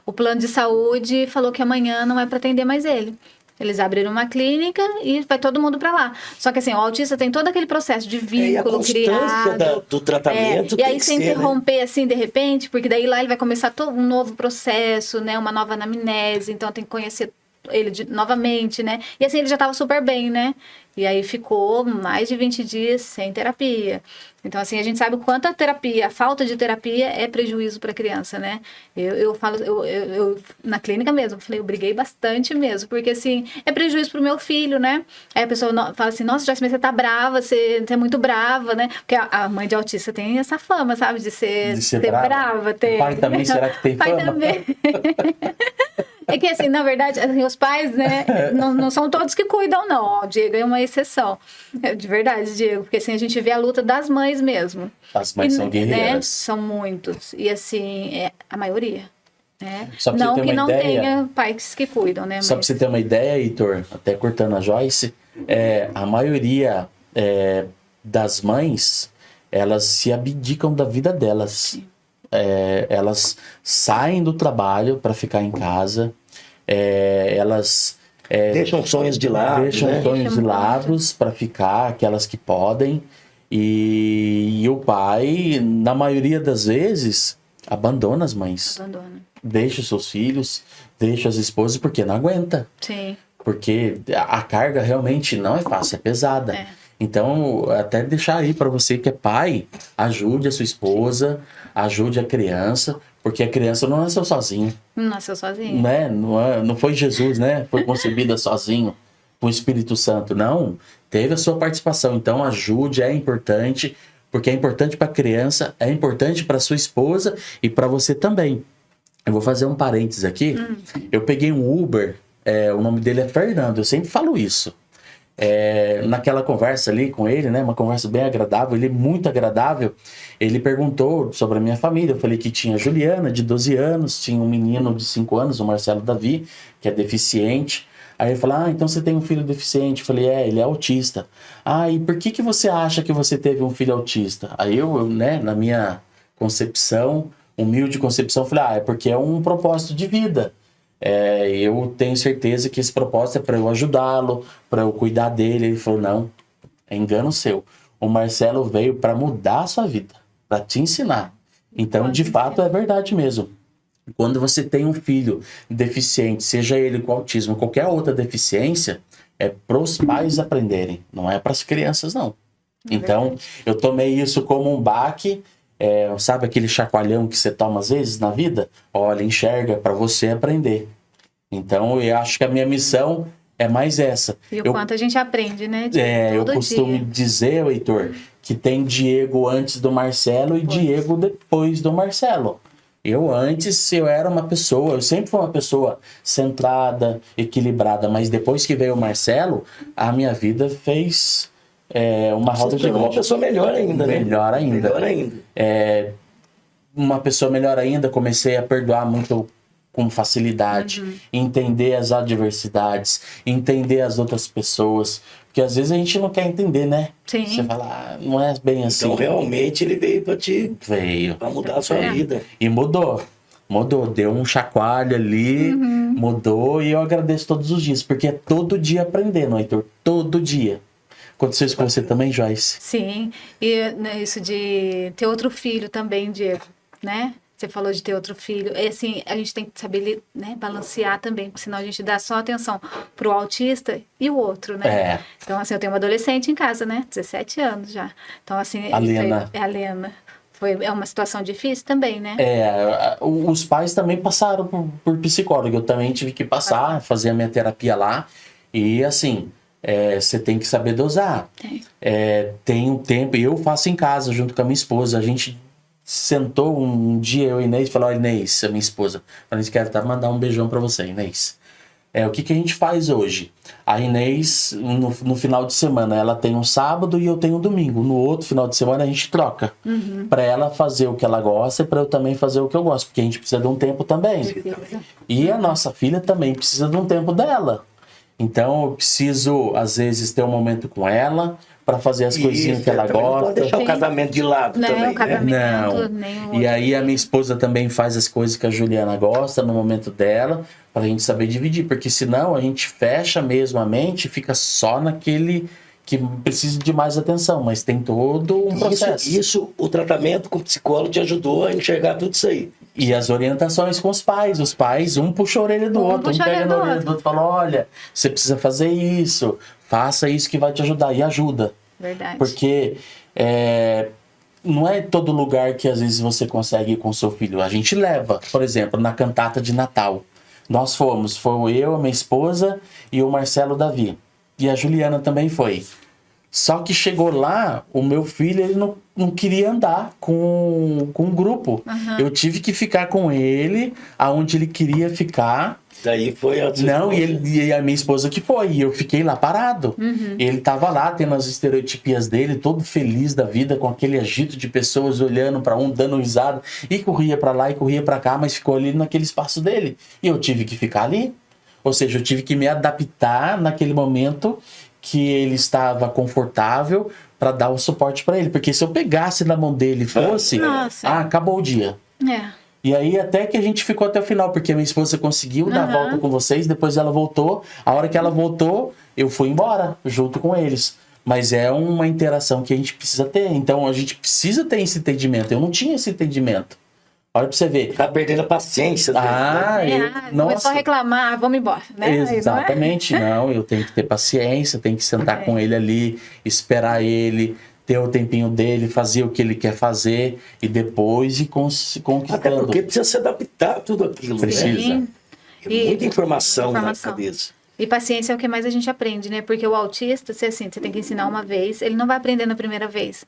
Speaker 3: o plano de saúde falou que amanhã não é para atender mais ele. Eles abriram uma clínica e vai todo mundo para lá. Só que assim, o autista tem todo aquele processo de vínculo criado.
Speaker 1: Do tratamento.
Speaker 3: E aí se interromper assim de repente, porque daí lá ele vai começar todo um novo processo, né? Uma nova anamnese, então tem que conhecer ele novamente, né? E assim, ele já estava super bem, né? E aí ficou mais de 20 dias sem terapia. Então, assim, a gente sabe o quanto a terapia, a falta de terapia é prejuízo para a criança, né? Eu falo, eu na clínica mesmo, eu briguei bastante mesmo, porque, assim, é prejuízo para o meu filho, né? Aí a pessoa fala assim, nossa, Joyce, mas você tá brava, você é muito brava, né? Porque a mãe de autista tem essa fama, sabe? De ser brava.
Speaker 2: O pai também, será que tem fama?
Speaker 3: Pai também. É que, assim, na verdade, assim, os pais, né, não são todos que cuidam, não. O Diego é uma exceção. De verdade, Diego. Porque, assim, a gente vê a luta das mães mesmo.
Speaker 2: As mães são guerreiras.
Speaker 3: Né, são muitos. E, assim, a maioria. Né?
Speaker 2: Só pra
Speaker 3: não
Speaker 2: você ter
Speaker 3: que
Speaker 2: uma
Speaker 3: não
Speaker 2: ideia,
Speaker 3: tenha pais que cuidam, né?
Speaker 2: Só para você ter uma ideia, Heitor, até cortando a Joyce, a maioria das mães, elas se abdicam da vida delas. Sim. Elas saem do trabalho para ficar em casa, elas
Speaker 1: deixam sonhos de lado,
Speaker 2: sonhos de lado para ficar, aquelas que podem, e o pai, na maioria das vezes, abandona as mães. Deixa os seus filhos, deixa as esposas, porque não aguenta.
Speaker 3: Sim.
Speaker 2: Porque a carga realmente não é fácil, é pesada. Então, até deixar aí para você que é pai, ajude a sua esposa, ajude a criança, porque a criança não nasceu sozinha.
Speaker 3: Não nasceu sozinho.
Speaker 2: Né? Não foi Jesus, né? Foi concebida sozinho, com o Espírito Santo. Não, teve a sua participação. Então, ajude, é importante, porque é importante para a criança, é importante para sua esposa e para você também. Eu vou fazer um parênteses aqui. Eu peguei um Uber, o nome dele é Fernando, eu sempre falo isso. Naquela conversa ali com ele, né, uma conversa bem agradável, ele é muito agradável, ele perguntou sobre a minha família. Eu falei que tinha a Juliana, de 12 anos, tinha um menino de 5 anos, o Marcelo Davi, que é deficiente. Aí ele falou, então você tem um filho deficiente? Eu falei, ele é autista. E por que você acha que você teve um filho autista? Aí eu, né, na minha concepção, humilde concepção, falei, é porque é um propósito de vida. Eu tenho certeza que esse propósito é para eu ajudá-lo, para eu cuidar dele. Ele falou, não, é engano seu. O Marcelo veio para mudar a sua vida, para te ensinar. Então, de fato, é verdade mesmo. Quando você tem um filho deficiente, seja ele com autismo, qualquer outra deficiência, é para os pais aprenderem, não é para as crianças, não. Então, eu tomei isso como um baque. Sabe aquele chacoalhão que você toma às vezes na vida? Olha, enxerga para você aprender. Então, eu acho que a minha missão é mais essa.
Speaker 3: E o quanto a gente aprende, né?
Speaker 2: Eu costumo dizer, Heitor, que tem Diego antes do Marcelo e Diego depois do Marcelo. Eu era uma pessoa, eu sempre fui uma pessoa centrada, equilibrada, mas depois que veio o Marcelo, a minha vida fez... uma roda de
Speaker 1: uma pessoa melhor ainda, né?
Speaker 2: Melhor ainda. Uma pessoa melhor ainda, comecei a perdoar muito com facilidade, entender as adversidades, entender as outras pessoas, porque às vezes a gente não quer entender, né?
Speaker 3: Sim.
Speaker 2: Você fala, não é bem assim.
Speaker 1: Então realmente ele veio para mudar a sua vida.
Speaker 2: E mudou. Mudou, deu um chacoalho ali, mudou, e eu agradeço todos os dias, porque é todo dia aprendendo, Heitor, todo dia. Aconteceu isso com você também, Joyce?
Speaker 3: Sim, e isso de ter outro filho também, Diego, né? Você falou de ter outro filho. E assim, a gente tem que saber, né, balancear também, porque senão a gente dá só atenção pro autista e o outro, né? Então, assim, eu tenho uma adolescente em casa, né? 17 anos já. Então, assim...
Speaker 2: A Lena.
Speaker 3: É a Lena. É uma situação difícil também, né?
Speaker 2: Os pais também passaram por psicólogo. Eu também tive que passar, fazer a minha terapia lá. E, assim... você tem que saber dosar. Tem um tempo, eu faço em casa junto com a minha esposa. A gente sentou um dia, eu e Inês, falou: olha, Inês, a minha esposa, a Inês quer mandar um beijão pra você, Inês. O que a gente faz hoje? A Inês, no final de semana, ela tem um sábado e eu tenho um domingo. No outro final de semana a gente troca. Pra ela fazer o que ela gosta e pra eu também fazer o que eu gosto. Porque a gente precisa de um tempo também. E a nossa filha também precisa de um tempo dela. Então eu preciso, às vezes, ter um momento com ela para fazer as coisinhas que ela gosta. Não pode
Speaker 1: deixar o casamento de lado também,
Speaker 2: Não. E aí a minha esposa também faz as coisas que a Juliana gosta no momento dela, para a gente saber dividir. Porque senão a gente fecha mesmo a mente e fica só naquele que precisa de mais atenção. Mas tem todo um processo.
Speaker 1: Isso, o tratamento com o psicólogo te ajudou a enxergar tudo isso aí.
Speaker 2: E as orientações com os pais, um puxa a orelha do outro, um pega na orelha do outro e fala: olha, você precisa fazer isso, faça isso que vai te ajudar, e ajuda.
Speaker 3: Verdade.
Speaker 2: Porque não é todo lugar que às vezes você consegue ir com seu filho. A gente leva, por exemplo, na cantata de Natal. Nós foi eu, a minha esposa e o Marcelo Davi. E a Juliana também foi. Só que chegou lá, o meu filho, ele não queria andar com o grupo. Eu tive que ficar com ele, aonde ele queria ficar.
Speaker 1: Daí foi a
Speaker 2: Não, e a minha esposa que foi. E eu fiquei lá parado. Ele tava lá, tendo as estereotipias dele, todo feliz da vida, com aquele agito de pessoas olhando para um, dando risada. E corria para lá e corria para cá, mas ficou ali naquele espaço dele. E eu tive que ficar ali. Ou seja, eu tive que me adaptar naquele momento que ele estava confortável para dar o suporte para ele. Porque se eu pegasse na mão dele e fosse, acabou o dia. E aí até que a gente ficou até o final, porque a minha esposa conseguiu dar a volta com vocês, depois ela voltou. A hora que ela voltou, eu fui embora junto com eles. Mas é uma interação que a gente precisa ter. Então a gente precisa ter esse entendimento. Eu não tinha esse entendimento. Olha pra você ver.
Speaker 1: Tá perdendo a paciência.
Speaker 3: Começou a reclamar, vamos embora, né?
Speaker 2: Exatamente, não. Eu tenho que ter paciência, tenho que sentar com ele ali, esperar ele, ter o tempinho dele, fazer o que ele quer fazer e depois ir conquistando.
Speaker 1: Até porque precisa se adaptar a tudo aquilo.
Speaker 2: Precisa.
Speaker 1: Né? É muita informação na cabeça.
Speaker 3: E paciência é o que mais a gente aprende, né? Porque o autista, você tem que ensinar uma vez, ele não vai aprender na primeira vez.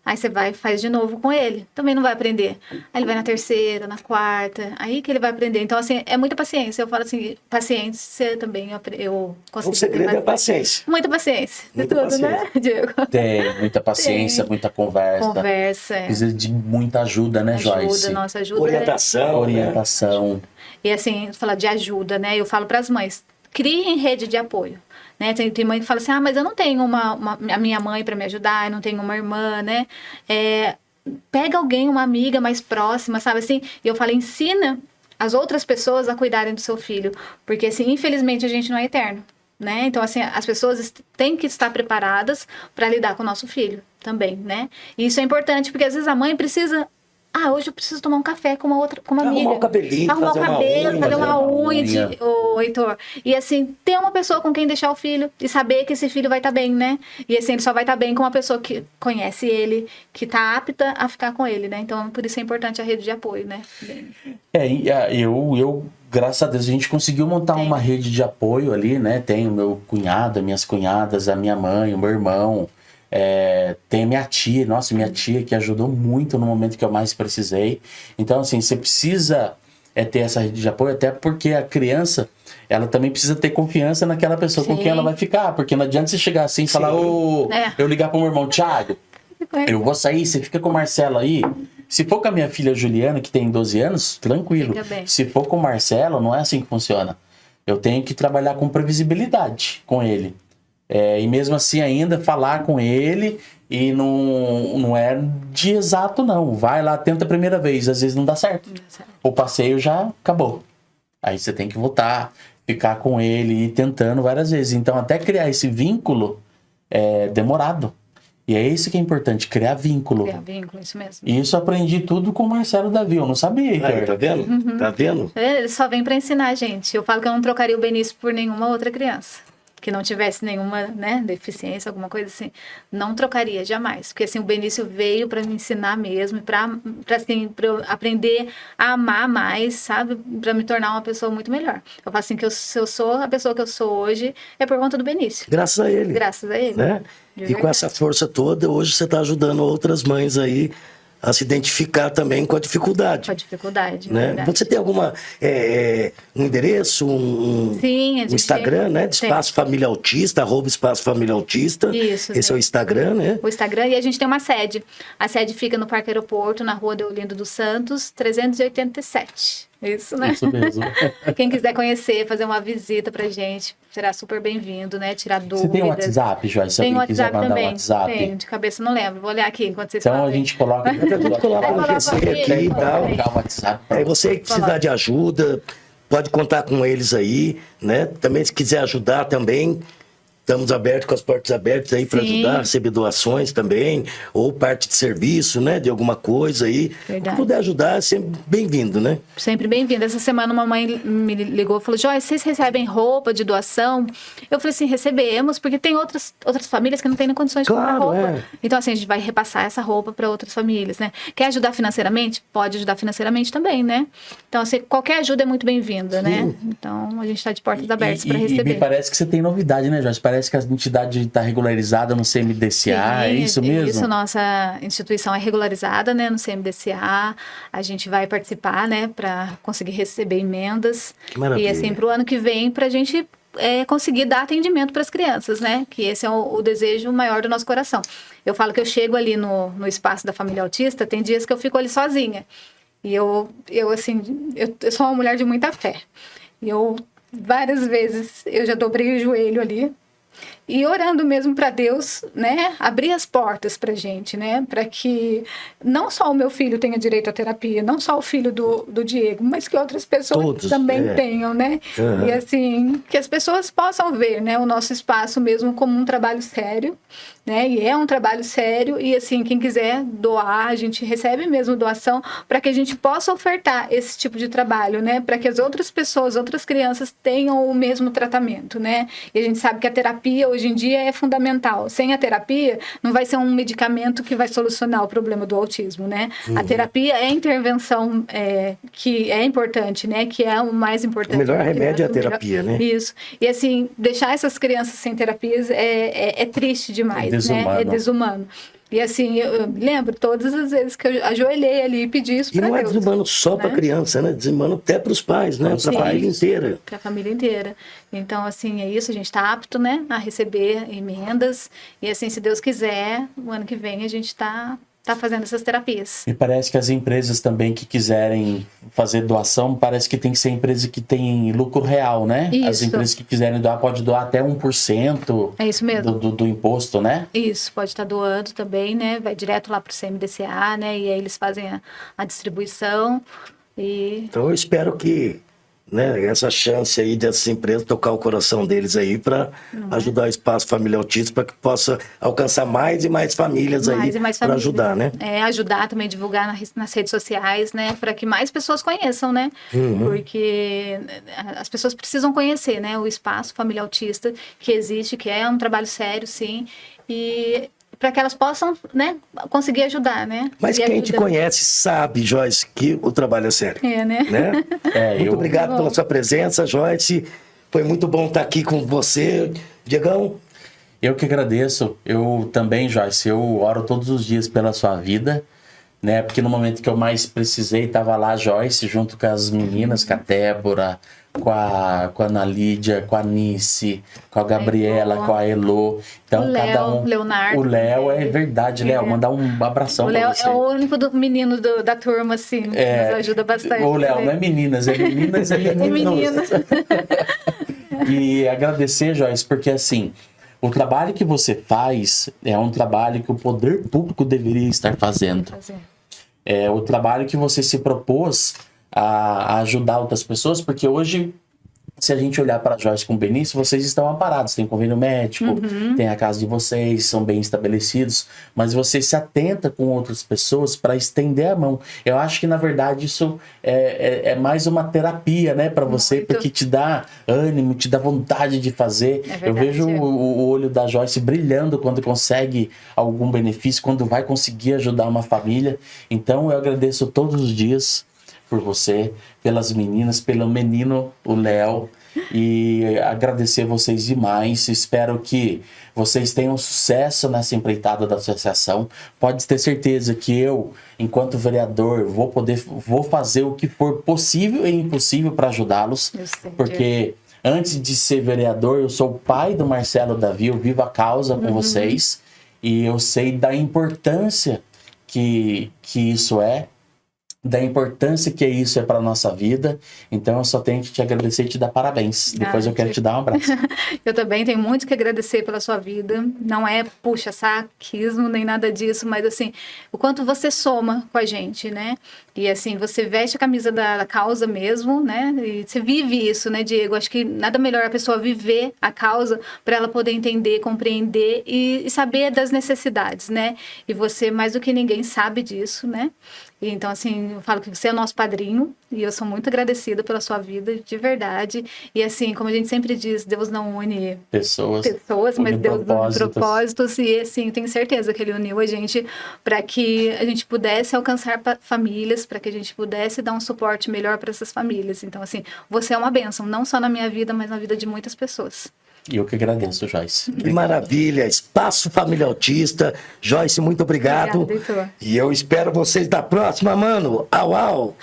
Speaker 3: Aí você vai e faz de novo com ele. Também não vai aprender. Aí ele vai na terceira, na quarta. Aí que ele vai aprender. Então, assim, é muita paciência. Eu falo assim, paciência também eu consigo.
Speaker 1: O segredo é a paciência.
Speaker 3: Muita paciência.
Speaker 1: Muita
Speaker 3: tudo,
Speaker 1: paciência.
Speaker 3: Né, Diego?
Speaker 2: Tem muita paciência, muita conversa. Precisa de muita ajuda, né, Joyce?
Speaker 3: Nossa ajuda.
Speaker 2: Orientação.
Speaker 3: Né? E assim, falar de ajuda, né? Eu falo para as mães, criem rede de apoio. Né? Tem mãe que fala assim, mas eu não tenho a minha mãe para me ajudar, eu não tenho uma irmã, né? Pega alguém, uma amiga mais próxima, sabe assim? E eu falo, ensina as outras pessoas a cuidarem do seu filho. Porque, assim, infelizmente, a gente não é eterno, né? Então, assim, as pessoas têm que estar preparadas para lidar com o nosso filho também, né? E isso é importante, porque às vezes a mãe precisa... hoje eu preciso tomar um café com uma amiga.
Speaker 1: Arrumar o cabelinho,
Speaker 3: arrumar o cabelo, fazer uma unha, Heitor. E assim, ter uma pessoa com quem deixar o filho e saber que esse filho vai estar bem, né? E assim, ele só vai estar bem com uma pessoa que conhece ele, que está apta a ficar com ele, né? Então, por isso é importante a rede de apoio, né?
Speaker 2: Eu graças a Deus, a gente conseguiu montar uma rede de apoio ali, né? Tem o meu cunhado, minhas cunhadas, a minha mãe, o meu irmão. Tem a minha tia, minha tia que ajudou muito no momento que eu mais precisei. Então, assim, você precisa ter essa rede de apoio, até porque a criança, ela também precisa ter confiança naquela pessoa com quem ela vai ficar, porque não adianta você chegar assim e falar, eu ligar pro meu irmão, Thiago, eu vou sair, você fica com o Marcelo aí. Se for com a minha filha Juliana, que tem 12 anos, tranquilo. Se for com o Marcelo, não é assim que funciona. Eu tenho que trabalhar com previsibilidade com ele. E mesmo assim ainda falar com ele, e não é de exato não. Vai lá, tenta a primeira vez, às vezes não dá certo. O passeio já acabou. Aí você tem que voltar, ficar com ele e ir tentando várias vezes. Então até criar esse vínculo é demorado. E é isso que é importante, criar vínculo.
Speaker 3: Criar vínculo, isso mesmo.
Speaker 2: E isso eu aprendi tudo com o Marcelo Davi, eu não sabia.
Speaker 1: Tá vendo? Uhum. Tá vendo?
Speaker 3: Ele só vem para ensinar, gente. Eu falo que eu não trocaria o Benício por nenhuma outra criança que não tivesse nenhuma, né, deficiência, alguma coisa assim. Não trocaria, jamais. Porque, assim, o Benício veio para me ensinar mesmo, para assim, eu aprender a amar mais, sabe? Para me tornar uma pessoa muito melhor. Eu falo assim, que se eu sou a pessoa que eu sou hoje, é por conta do Benício.
Speaker 1: Graças a ele.
Speaker 3: Graças a ele.
Speaker 1: Né? E com essa força toda, hoje você está ajudando outras mães aí a se identificar também com a dificuldade.
Speaker 3: Com a dificuldade,
Speaker 1: né? Você tem alguma um endereço,
Speaker 3: Sim,
Speaker 1: um Instagram, né? De Espaço Família Autista, @Espaço Família Autista.
Speaker 3: Isso.
Speaker 1: Esse é o Instagram, né?
Speaker 3: O Instagram, e a gente tem uma sede. A sede fica no Parque Aeroporto, na Rua Deolindo dos Santos, 387. Isso, né?
Speaker 2: Isso mesmo.
Speaker 3: Quem quiser conhecer, fazer uma visita pra gente, será super bem-vindo, né? Tirar dúvidas.
Speaker 2: Você tem um WhatsApp, Joyce?
Speaker 3: Tem
Speaker 2: um WhatsApp
Speaker 3: também.
Speaker 2: Um WhatsApp?
Speaker 3: Tenho, de cabeça não lembro. Vou olhar aqui enquanto vocês
Speaker 2: falam.
Speaker 3: Então
Speaker 2: a gente coloca
Speaker 1: no GC aqui e tal.
Speaker 2: O WhatsApp.
Speaker 1: Aí você que precisar de ajuda, pode contar com eles aí, né? Também se quiser ajudar também, estamos abertos, com as portas abertas aí para ajudar, receber doações também, ou parte de serviço, né? De alguma coisa aí. Se puder ajudar, é sempre bem-vindo, né?
Speaker 3: Sempre bem-vindo. Essa semana uma mãe me ligou e falou, Joyce, vocês recebem roupa de doação? Eu falei assim, recebemos, porque tem outras famílias que não têm condições de comprar roupa. Então, assim, a gente vai repassar essa roupa para outras famílias, né? Quer ajudar financeiramente? Pode ajudar financeiramente também, né? Então, assim, qualquer ajuda é muito bem-vinda, né? Então, a gente está de portas abertas para receber.
Speaker 2: E me parece que você tem novidade, né, Joyce? Parece que a entidade está regularizada no CMDCA, sim, é isso mesmo?
Speaker 3: Isso, nossa instituição é regularizada, né, no CMDCA. A gente vai participar, né, para conseguir receber emendas.
Speaker 1: Que maravilha.
Speaker 3: E assim, para o ano que vem, para a gente conseguir dar atendimento para as crianças, né? Que esse é o desejo maior do nosso coração. Eu falo que eu chego ali no espaço da família autista, tem dias que eu fico ali sozinha. E eu sou uma mulher de muita fé. E várias vezes, eu já dobrei o joelho ali. E orando mesmo para Deus, né, abrir as portas para gente, né, para que não só o meu filho tenha direito à terapia, não só o filho do Diego, mas que outras pessoas também tenham, né, e assim, que as pessoas possam ver, né, o nosso espaço mesmo como um trabalho sério, né, e é um trabalho sério, e assim, quem quiser doar, a gente recebe mesmo doação para que a gente possa ofertar esse tipo de trabalho, né, para que as outras pessoas, outras crianças tenham o mesmo tratamento, né, e a gente sabe que a terapia hoje em dia é fundamental. Sem a terapia, não vai ser um medicamento que vai solucionar o problema do autismo, né? A terapia é a intervenção que é importante, né? Que é o mais importante.
Speaker 1: O melhor remédio é a terapia, né?
Speaker 3: Isso. E assim, deixar essas crianças sem terapias é triste demais, né? É desumano. E assim, eu lembro todas as vezes que eu ajoelhei ali e pedi isso para Deus.
Speaker 1: E não é desumano só para a criança, né? Desumano até para os pais, né? Para a família inteira.
Speaker 3: Para a família inteira. Então, assim, é isso. A gente está apto, né? A receber emendas. E assim, se Deus quiser, o ano que vem a gente está fazendo essas terapias.
Speaker 2: E parece que as empresas também que quiserem fazer doação, parece que tem que ser empresa que tem lucro real, né?
Speaker 3: Isso.
Speaker 2: As empresas que quiserem doar, pode doar até 1%.
Speaker 3: É isso mesmo.
Speaker 2: Do imposto, né?
Speaker 3: Isso, pode estar doando também, né? Vai direto lá para o CMDCA, né? E aí eles fazem a distribuição.
Speaker 1: Então eu espero que, né, essa chance aí dessas empresas tocar o coração deles aí para ajudar o Espaço Família Autista para que possa alcançar mais e mais famílias aí para ajudar, né?
Speaker 3: Ajudar também, divulgar nas redes sociais, né, para que mais pessoas conheçam, né? Porque as pessoas precisam conhecer, né, o Espaço Família Autista que existe, que é um trabalho sério, sim, e para que elas possam, né, conseguir ajudar, né?
Speaker 1: Mas quem te conhece sabe, Joyce, que o trabalho é sério.
Speaker 3: Né?
Speaker 1: Muito obrigado pela sua presença, Joyce. Foi muito bom estar aqui com você. Diegão?
Speaker 2: Eu que agradeço. Eu também, Joyce, eu oro todos os dias pela sua vida, né? Porque no momento que eu mais precisei, estava lá a Joyce, junto com as meninas, com a Débora, com a Ana Lídia, com a Nice, com a Gabriela, com a Elo. Então, cada um.
Speaker 3: Leonardo.
Speaker 2: O Léo, é verdade, Léo. Mandar um abração pra você.
Speaker 3: O Léo é o único menino da turma, assim, que nos ajuda bastante.
Speaker 2: O Léo não é meninas, é meninas e meninos. E agradecer, Joyce, porque assim, o trabalho que você faz é um trabalho que o poder público deveria estar fazendo. É o trabalho que você se propôs a ajudar outras pessoas, porque hoje, se a gente olhar para a Joyce com o Benício, vocês estão amparados, tem convênio médico, tem a casa de vocês, são bem estabelecidos, mas você se atenta com outras pessoas para estender a mão. Eu acho que, na verdade, isso é mais uma terapia, né, para você, porque te dá ânimo, te dá vontade de fazer. Eu vejo o olho da Joyce brilhando quando consegue algum benefício, quando vai conseguir ajudar uma família. Então, eu agradeço todos os dias por você, pelas meninas, pelo menino, o Léo, e agradecer vocês demais. Espero que vocês tenham sucesso nessa empreitada da associação. Pode ter certeza que eu, enquanto vereador, vou fazer o que for possível e impossível para ajudá-los, porque antes de ser vereador, eu sou o pai do Marcelo Davi, eu vivo a causa com vocês, e eu sei da importância que isso é, da importância que isso é para nossa vida. Então eu só tenho que te agradecer e te dar parabéns. Depois eu quero te dar um abraço.
Speaker 3: Eu também tenho muito que agradecer pela sua vida. Não é puxa-saquismo nem nada disso, mas assim, o quanto você soma com a gente, né? E assim, você veste a camisa da causa mesmo, né? E você vive isso, né, Diego? Acho que nada melhor a pessoa viver a causa para ela poder entender, compreender e saber das necessidades, né? E você, mais do que ninguém, sabe disso, né? E então, assim, eu falo que você é nosso padrinho e eu sou muito agradecida pela sua vida, de verdade. E assim, como a gente sempre diz, Deus não une pessoas, mas Deus une propósitos. E assim, tenho certeza que Ele uniu a gente para que a gente pudesse alcançar famílias, para que a gente pudesse dar um suporte melhor para essas famílias. Então, assim, você é uma bênção, não só na minha vida, mas na vida de muitas pessoas.
Speaker 2: E eu que agradeço, Joyce.
Speaker 1: Que maravilha. Espaço Família Autista. Joyce, muito obrigado.
Speaker 3: Obrigada, Heitor.
Speaker 1: E eu espero vocês da próxima, mano. Au, au.